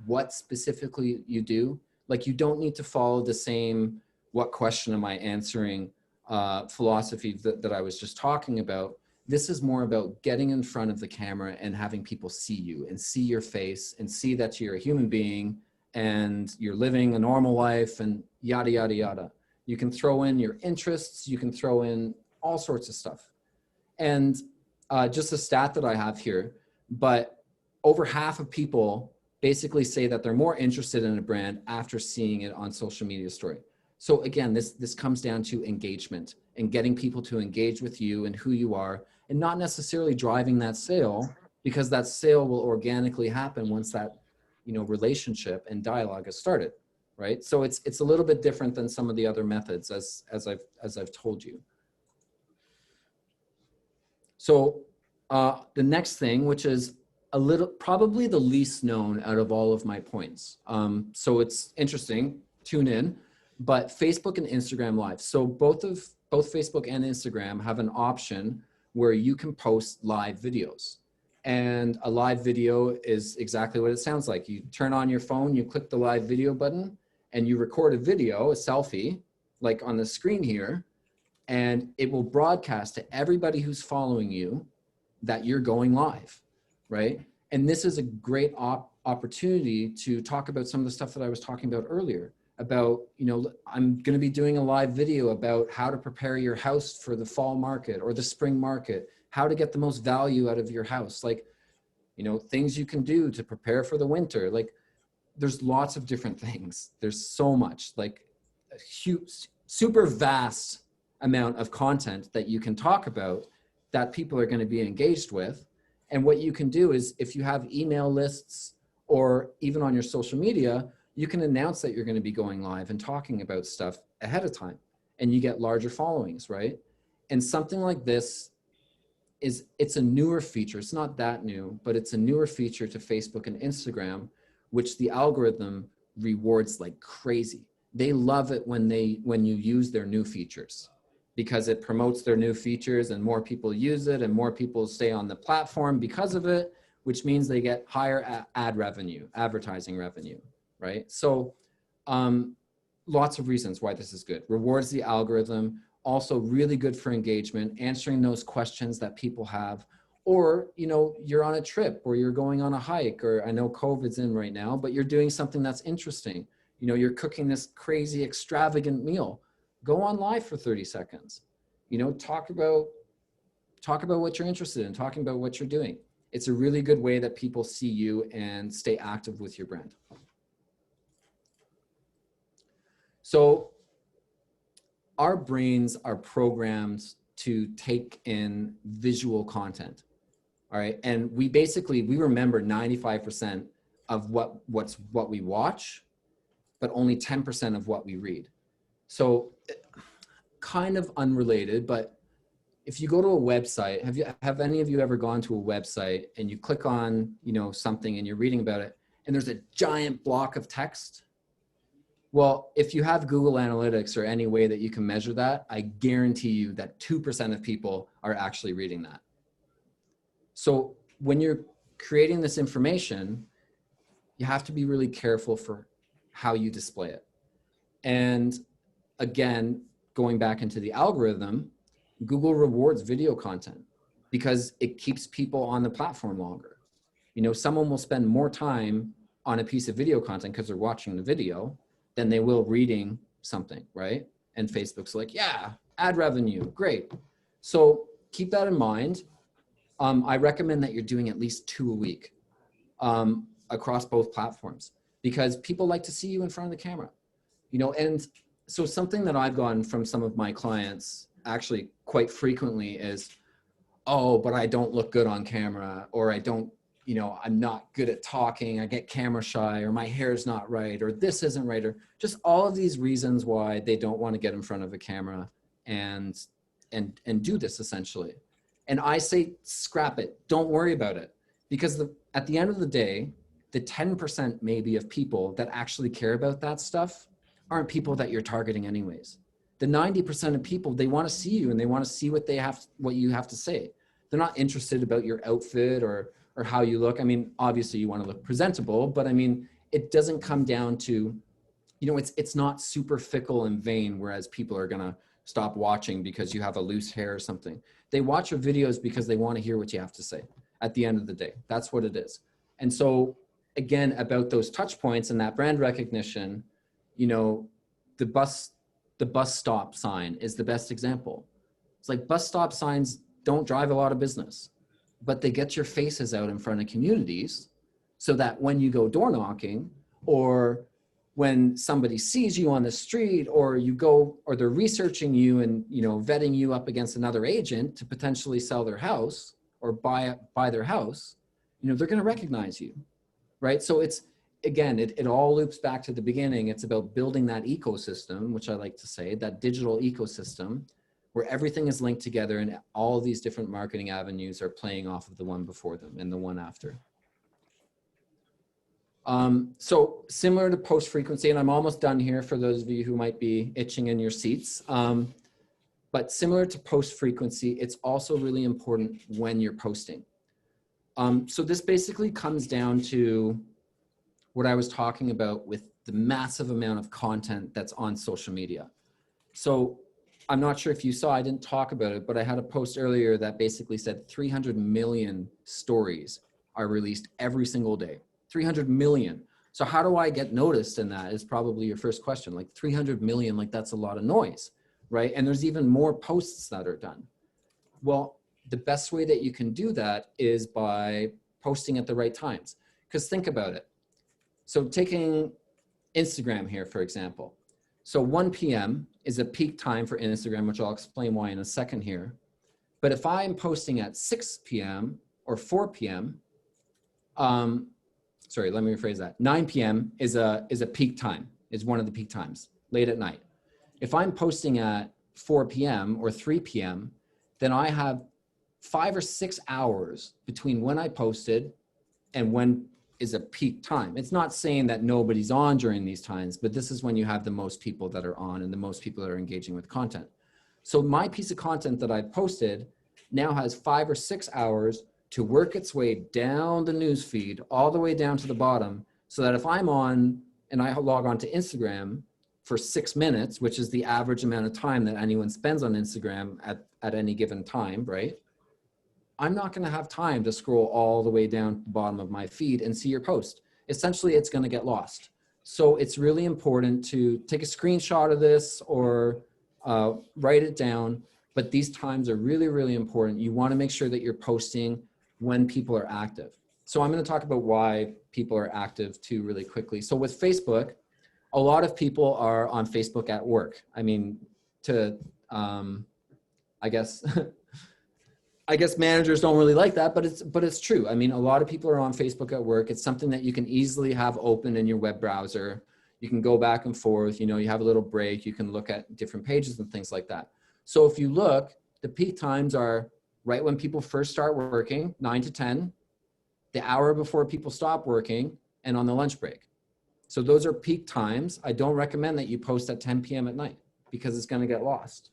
what specifically you do. Like, you don't need to follow the same "what question am I answering" philosophy that I was just talking about. This is more about getting in front of the camera and having people see you and see your face and see that you're a human being and you're living a normal life and yada, yada, yada. You can throw in your interests, you can throw in all sorts of stuff. And just a stat that I have here, but over half of people basically say that they're more interested in a brand after seeing it on social media story. So again, this comes down to engagement and getting people to engage with you and who you are, and not necessarily driving that sale, because that sale will organically happen once that relationship and dialogue has started, right? So it's a little bit different than some of the other methods, as I've told you. So the next thing, which is probably the least known out of all of my points. So it's interesting, tune in, but Facebook and Instagram Live. So both Facebook and Instagram have an option where you can post live videos. And a live video is exactly what it sounds like. You turn on your phone, you click the live video button, and you record a video, a selfie, like on the screen here, and it will broadcast to everybody who's following you that you're going live, right? And this is a great opportunity to talk about some of the stuff that I was talking about earlier about, you know, I'm going to be doing a live video about how to prepare your house for the fall market or the spring market, how to get the most value out of your house, like, you know, things you can do to prepare for the winter. Like, there's lots of different things. There's so much, like a huge, super vast amount of content that you can talk about that people are going to be engaged with. And what you can do is, if you have email lists or even on your social media, you can announce that you're going to be going live and talking about stuff ahead of time, and you get larger followings, right? And something like this it's a newer feature. It's not that new, but it's a newer feature to Facebook and Instagram, which the algorithm rewards like crazy. They love it when you use their new features, because it promotes their new features and more people use it and more people stay on the platform because of it, which means they get higher ad revenue, advertising revenue, right? So lots of reasons why this is good. Rewards the algorithm, also really good for engagement, answering those questions that people have. Or, you know, you're on a trip or you're going on a hike, or I know COVID's in right now, but you're doing something that's interesting. You know, you're cooking this crazy extravagant meal. Go on live for 30 seconds. You know, talk about what you're interested in, talking about what you're doing. It's a really good way that people see you and stay active with your brand. So our brains are programmed to take in visual content. All right. And we remember 95% of what we watch, but only 10% of what we read. So kind of unrelated, but if you go to a website, have any of you ever gone to a website and you click on, you know, something and you're reading about it and there's a giant block of text? Well, if you have Google Analytics or any way that you can measure that, I guarantee you that 2% of people are actually reading that. So when you're creating this information, you have to be really careful for how you display it. And again, going back into the algorithm, Google rewards video content because it keeps people on the platform longer. You know, someone will spend more time on a piece of video content because they're watching the video than they will reading something, right? And Facebook's like, yeah, ad revenue, great. So keep that in mind. I recommend that you're doing at least 2 a week across both platforms, because people like to see you in front of the camera, you know. And so something that I've gotten from some of my clients actually quite frequently is, oh, but I don't look good on camera, or I don't, you know, I'm not good at talking, I get camera shy, or my hair's not right, or this isn't right, or just all of these reasons why they don't want to get in front of a camera and do this essentially. And I say, scrap it, don't worry about it, because at the end of the day, the 10% maybe of people that actually care about that stuff aren't people that you're targeting anyways. The 90% of people, they want to see you and they want to see what you have to say. They're not interested about your outfit or how you look. I mean, obviously you want to look presentable, but I mean, it doesn't come down to, you know, it's not super fickle and vain, whereas people are going to stop watching because you have a loose hair or something. They watch your videos because they want to hear what you have to say at the end of the day. That's what it is. And so again, about those touch points and that brand recognition, you know, the bus stop sign is the best example. It's like, bus stop signs don't drive a lot of business, but they get your faces out in front of communities so that when you go door knocking, or when somebody sees you on the street, or they're researching you and, you know, vetting you up against another agent to potentially sell their house or buy their house, you know, they're going to recognize you, right? So it's, again, it all loops back to the beginning. It's about building that ecosystem, which I like to say, that digital ecosystem, where everything is linked together and all these different marketing avenues are playing off of the one before them and the one after. So similar to post frequency, and I'm almost done here for those of you who might be itching in your seats, but similar to post frequency, it's also really important when you're posting. So this basically comes down to what I was talking about with the massive amount of content that's on social media. So I'm not sure if you saw, I didn't talk about it, but I had a post earlier that basically said 300 million stories are released every single day. 300 million. So how do I get noticed in that is probably your first question. Like 300 million, like that's a lot of noise, right? And there's even more posts that are done. Well, the best way that you can do that is by posting at the right times. Because think about it. So taking Instagram here, for example. So 1 p.m. is a peak time for Instagram, which I'll explain why in a second here. But if I'm posting at 6 p.m. or 4 p.m., sorry, let me rephrase that. 9 p.m. is a peak time, is one of the peak times, late at night. If I'm posting at 4 p.m. or 3 p.m., then I have 5 or 6 hours between when I posted and when is a peak time. It's not saying that nobody's on during these times, but this is when you have the most people that are on and the most people that are engaging with content. So my piece of content that I posted now has 5 or 6 hours to work its way down the news feed, all the way down to the bottom, so that if I'm on and I log on to Instagram for 6 minutes, which is the average amount of time that anyone spends on Instagram at any given time, right? I'm not going to have time to scroll all the way down to the bottom of my feed and see your post. Essentially, it's going to get lost. So it's really important to take a screenshot of this or write it down. But these times are really, really important. You want to make sure that you're posting when people are active. So I'm going to talk about why people are active too really quickly. So with Facebook, a lot of people are on Facebook at work. I mean, I guess I guess managers don't really like that, but it's true. I mean, a lot of people are on Facebook at work. It's something that you can easily have open in your web browser. You can go back and forth, you have a little break. You can look at different pages and things like that. So if you look, the peak times are right when people first start working, 9 to 10, the hour before people stop working, and on the lunch break. So those are peak times. I don't recommend that you post at 10 p.m. at night because it's going to get lost.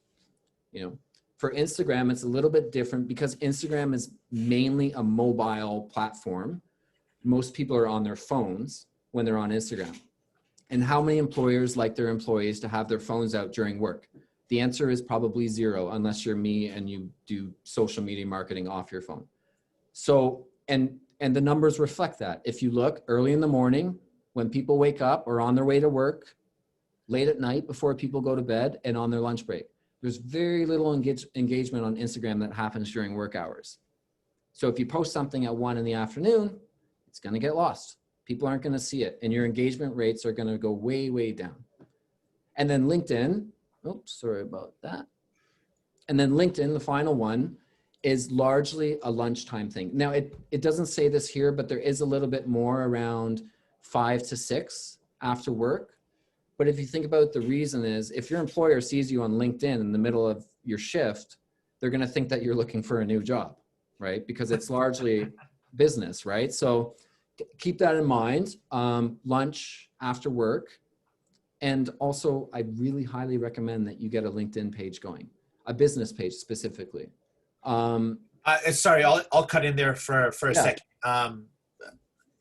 For Instagram, it's a little bit different because Instagram is mainly a mobile platform. Most people are on their phones when they're on Instagram. And how many employers like their employees to have their phones out during work? The answer is probably 0, unless you're me and you do social media marketing off your phone. So, and the numbers reflect that. If you look early in the morning, when people wake up or on their way to work, late at night before people go to bed, and on their lunch break. There's very little engagement on Instagram that happens during work hours. So if you post something at 1 in the afternoon, it's going to get lost. People aren't going to see it, and your engagement rates are going to go way, way down. And then LinkedIn, oops, sorry about that. And then LinkedIn, the final one, is largely a lunchtime thing. Now, it doesn't say this here, but there is a little bit more around 5 to 6 after work. But if you think about the reason is, if your employer sees you on LinkedIn in the middle of your shift, they're going to think that you're looking for a new job, right? Because it's largely business, right? So keep that in mind. Lunch after work. And also, I really highly recommend that you get a LinkedIn page going, a business page specifically. Sorry, I'll cut in there for a Yeah.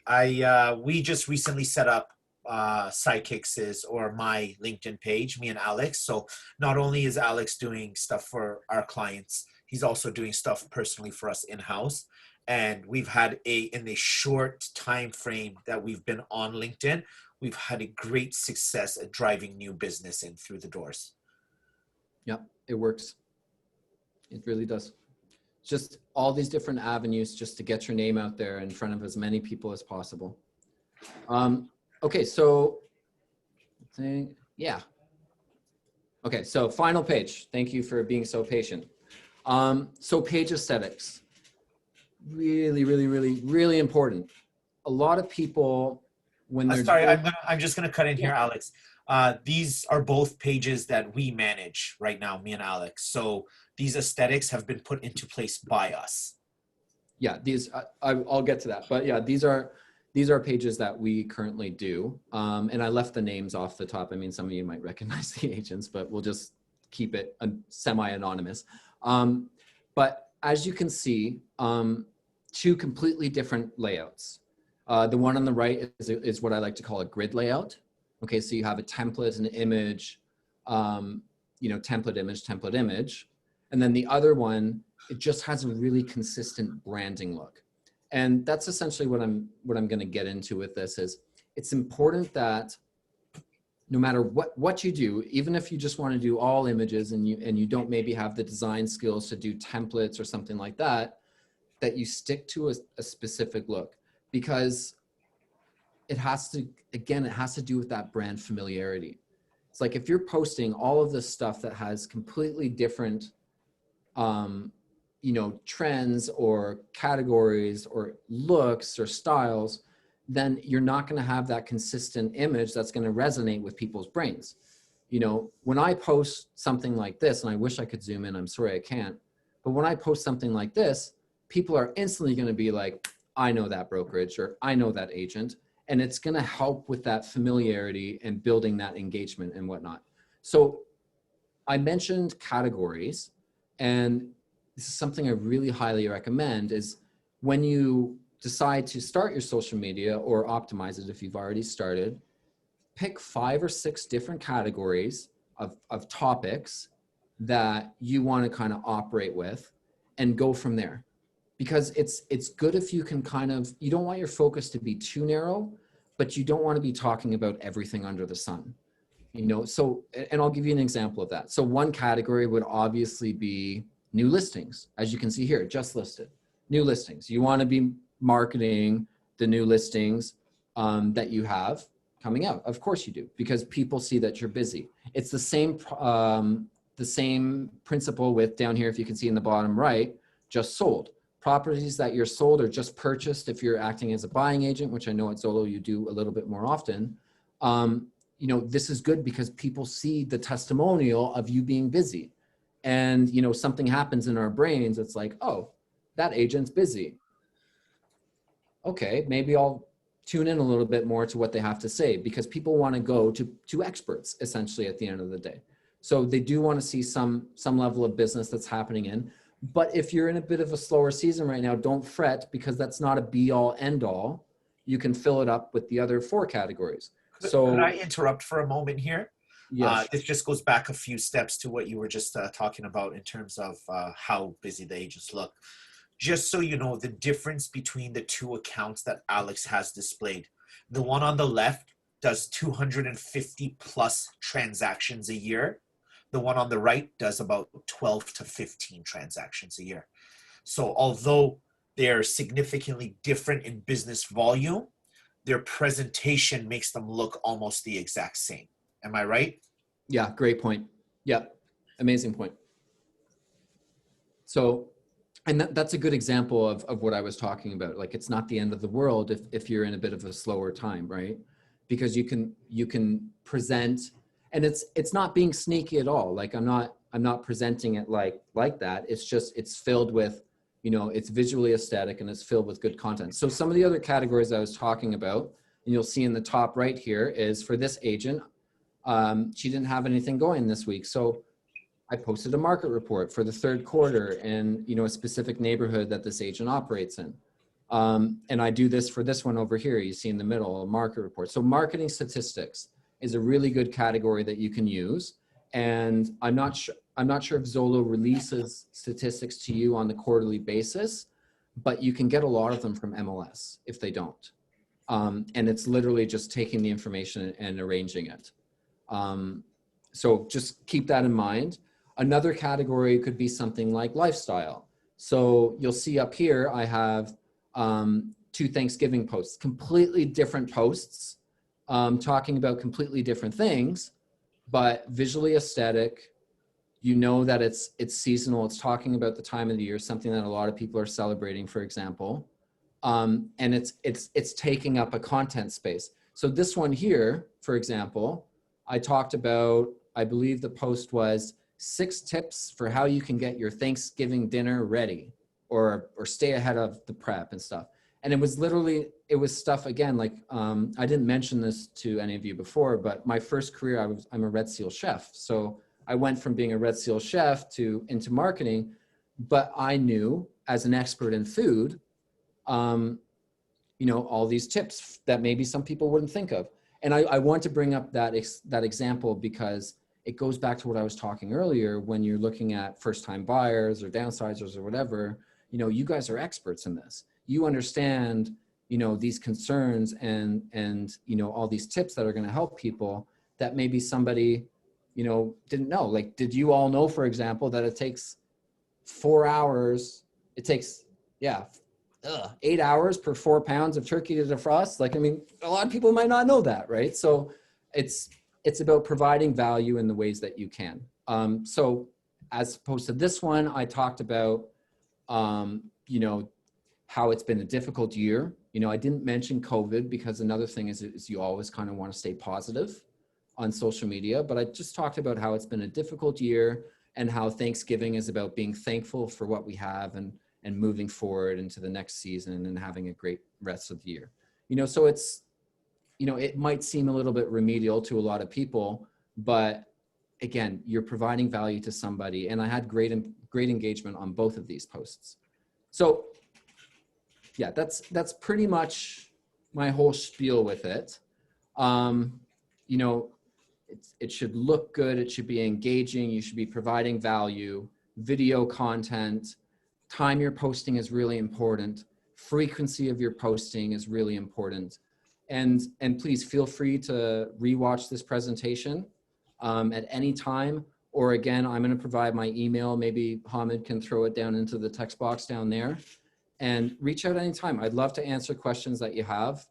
second. We just recently set up Sidekicks or my LinkedIn page, me and Alex. So not only is Alex doing stuff for our clients, he's also doing stuff personally for us in-house. And we've had in a short time frame that we've been on LinkedIn, we've had a great success at driving new business in through the doors. Yep, it works. It really does. Just all these different avenues just to get your name out there in front of as many people as possible. Okay, so yeah. Okay, so final page. Thank you for being so patient. So page aesthetics, really, really, really, really important. A lot of people, when they're sorry, I'm just gonna cut in here, Alex. These are both pages that we manage right now, me and Alex. So these aesthetics have been put into place by us. Yeah, these I'll get to that, but yeah, these are pages that we currently do, and I left the names off the top. I mean, some of you might recognize the agents, but we'll just keep it semi-anonymous. But as you can see, 2 completely different layouts. The one on the right is what I like to call a grid layout. Okay, so you have a template, an image, template image. And then the other one, it just has a really consistent branding look. And that's essentially what I'm going to get into with this is it's important that no matter what you do, even if you just want to do all images and you don't maybe have the design skills to do templates or something like that, that you stick to a specific look, because it has to do with that brand familiarity. It's like if you're posting all of this stuff that has completely different trends or categories or looks or styles, then you're not going to have that consistent image that's going to resonate with people's brains. When I post something like this, and I wish I could zoom in, I'm sorry I can't, but when I post something like this, people are instantly going to be like, I know that brokerage, or I know that agent. And it's going to help with that familiarity and building that engagement and whatnot. So I mentioned categories, and this is something I really highly recommend is when you decide to start your social media or optimize it if you've already started, pick 5 or 6 different categories of topics that you want to kind of operate with and go from there. Because it's good if you can you don't want your focus to be too narrow, but you don't want to be talking about everything under the sun. So, and I'll give you an example of that. So one category would obviously be new listings. As you can see here, just listed. New listings. You want to be marketing the new listings that you have coming out. Of course you do, because people see that you're busy. It's the same principle with down here, if you can see in the bottom right, just sold. Properties that you're sold or just purchased, if you're acting as a buying agent, which I know at Zolo you do a little bit more often, this is good because people see the testimonial of you being busy. And, something happens in our brains. It's like, oh, that agent's busy. Okay, maybe I'll tune in a little bit more to what they have to say, because people want to go to experts essentially at the end of the day. So they do want to see some level of business that's happening in. But if you're in a bit of a slower season right now, don't fret, because that's not a be all end all. You can fill it up with the other 4 categories. So could I interrupt for a moment here? Yes. This just goes back a few steps to what you were just talking about in terms of how busy the agents look. Just so you know, the difference between the 2 accounts that Alex has displayed. The one on the left does 250 plus transactions a year. The one on the right does about 12 to 15 transactions a year. So although they're significantly different in business volume, their presentation makes them look almost the exact same. Am I right? Yeah, great point. Yeah, amazing point. So, and that's a good example of what I was talking about. Like, it's not the end of the world if you're in a bit of a slower time, right? Because you can present, and it's not being sneaky at all. Like, I'm not presenting it like that. It's just, it's filled with, it's visually aesthetic and it's filled with good content. So some of the other categories I was talking about, and you'll see in the top right here, is for this agent, she didn't have anything going this week. So I posted a market report for the 3rd quarter in, a specific neighborhood that this agent operates in. And I do this for this one over here. You see in the middle, a market report. So marketing statistics is a really good category that you can use. And I'm not sure if Zolo releases statistics to you on the quarterly basis, but you can get a lot of them from MLS if they don't. And it's literally just taking the information and arranging it. So just keep that in mind. Another category could be something like lifestyle. So you'll see up here, I have 2 Thanksgiving posts, completely different posts, talking about completely different things, but visually aesthetic. That it's seasonal. It's talking about the time of the year, something that a lot of people are celebrating, for example. And it's taking up a content space. So this one here, for example, I talked about, I believe the post was 6 tips for how you can get your Thanksgiving dinner ready or stay ahead of the prep and stuff. And it was stuff, again, like, I didn't mention this to any of you before, but my first career, I'm a Red Seal chef. So I went from being a Red Seal chef into marketing, but I knew as an expert in food, all these tips that maybe some people wouldn't think of. And I want to bring up that example because it goes back to what I was talking earlier, when you're looking at first-time buyers or downsizers or whatever, you know, you guys are experts in this. You understand, you know, these concerns and, you know, all these tips that are going to help people that maybe somebody, you know, didn't know. Like, did you all know, for example, that it takes 4 hours, it takes, 8 hours per 4 pounds of turkey to defrost? Like, I mean, a lot of people might not know that, right? So it's about providing value in the ways that you can. So as opposed to this one, I talked about, you know, how it's been a difficult year. You know, I didn't mention COVID because another thing is you always kind of want to stay positive on social media, but I just talked about how it's been a difficult year and how Thanksgiving is about being thankful for what we have and moving forward into the next season and having a great rest of the year. You know, so it's, you know, it might seem a little bit remedial to a lot of people, but again, you're providing value to somebody. And I had great engagement on both of these posts. So yeah, that's pretty much my whole spiel with it. You know, it should look good. It should be engaging. You should be providing value. Video content, time you're posting is really important. Frequency of your posting is really important. And please feel free to rewatch this presentation at any time. Or again, I'm going to provide my email. Maybe Hamid can throw it down into the text box down there. And reach out anytime. I'd love to answer questions that you have.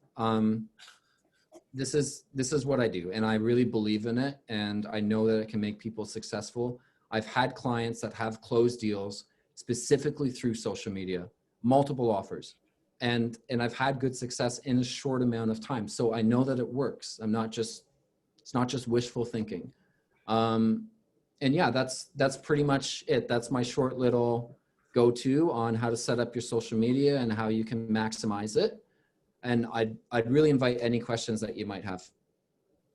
This is what I do, and I really believe in it, and I know that it can make people successful. I've had clients that have closed deals specifically through social media, multiple offers, and I've had good success in a short amount of time. So I know that it works. It's not just wishful thinking. And yeah, that's pretty much it. That's my short little go-to on how to set up your social media and how you can maximize it. And I'd really invite any questions that you might have.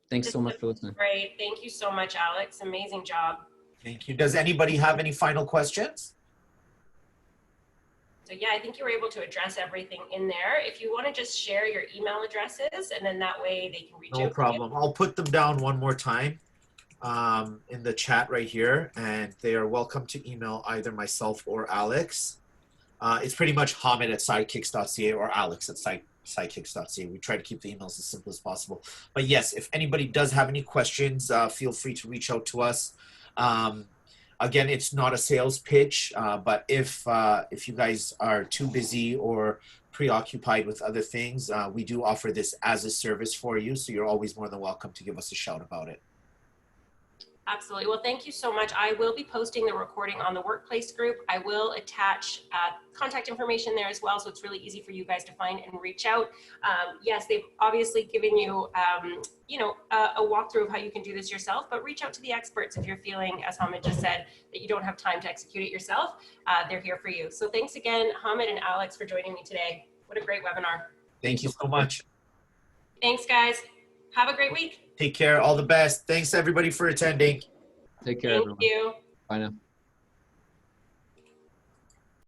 Thanks so much for listening. Great. Thank you so much, Alex. Amazing job. Thank you. Does anybody have any final questions? So yeah, I think you were able to address everything in there. If you want to just share your email addresses, and then that way they can reach out. No problem. I'll put them down one more time in the chat right here, and they are welcome to email either myself or Alex. It's pretty much Hamid at sidekicks.ca or Alex at sidekicks.ca. We try to keep the emails as simple as possible. But yes, if anybody does have any questions, feel free to reach out to us. Again, it's not a sales pitch, but if you guys are too busy or preoccupied with other things, we do offer this as a service for you. So you're always more than welcome to give us a shout about it. Absolutely. Well, thank you so much. I will be posting the recording on the workplace group. I will attach contact information there as well, so it's really easy for you guys to find and reach out. Yes, they've obviously given you, you know, a walkthrough of how you can do this yourself, but reach out to the experts if you're feeling, as Hamid just said, that you don't have time to execute it yourself. They're here for you. So thanks again, Hamid and Alex, for joining me today. What a great webinar. Thank you so much. Thanks, guys. Have a great week. Take care. All the best. Thanks, everybody, for attending. Take care, Thank everyone. you. Bye now.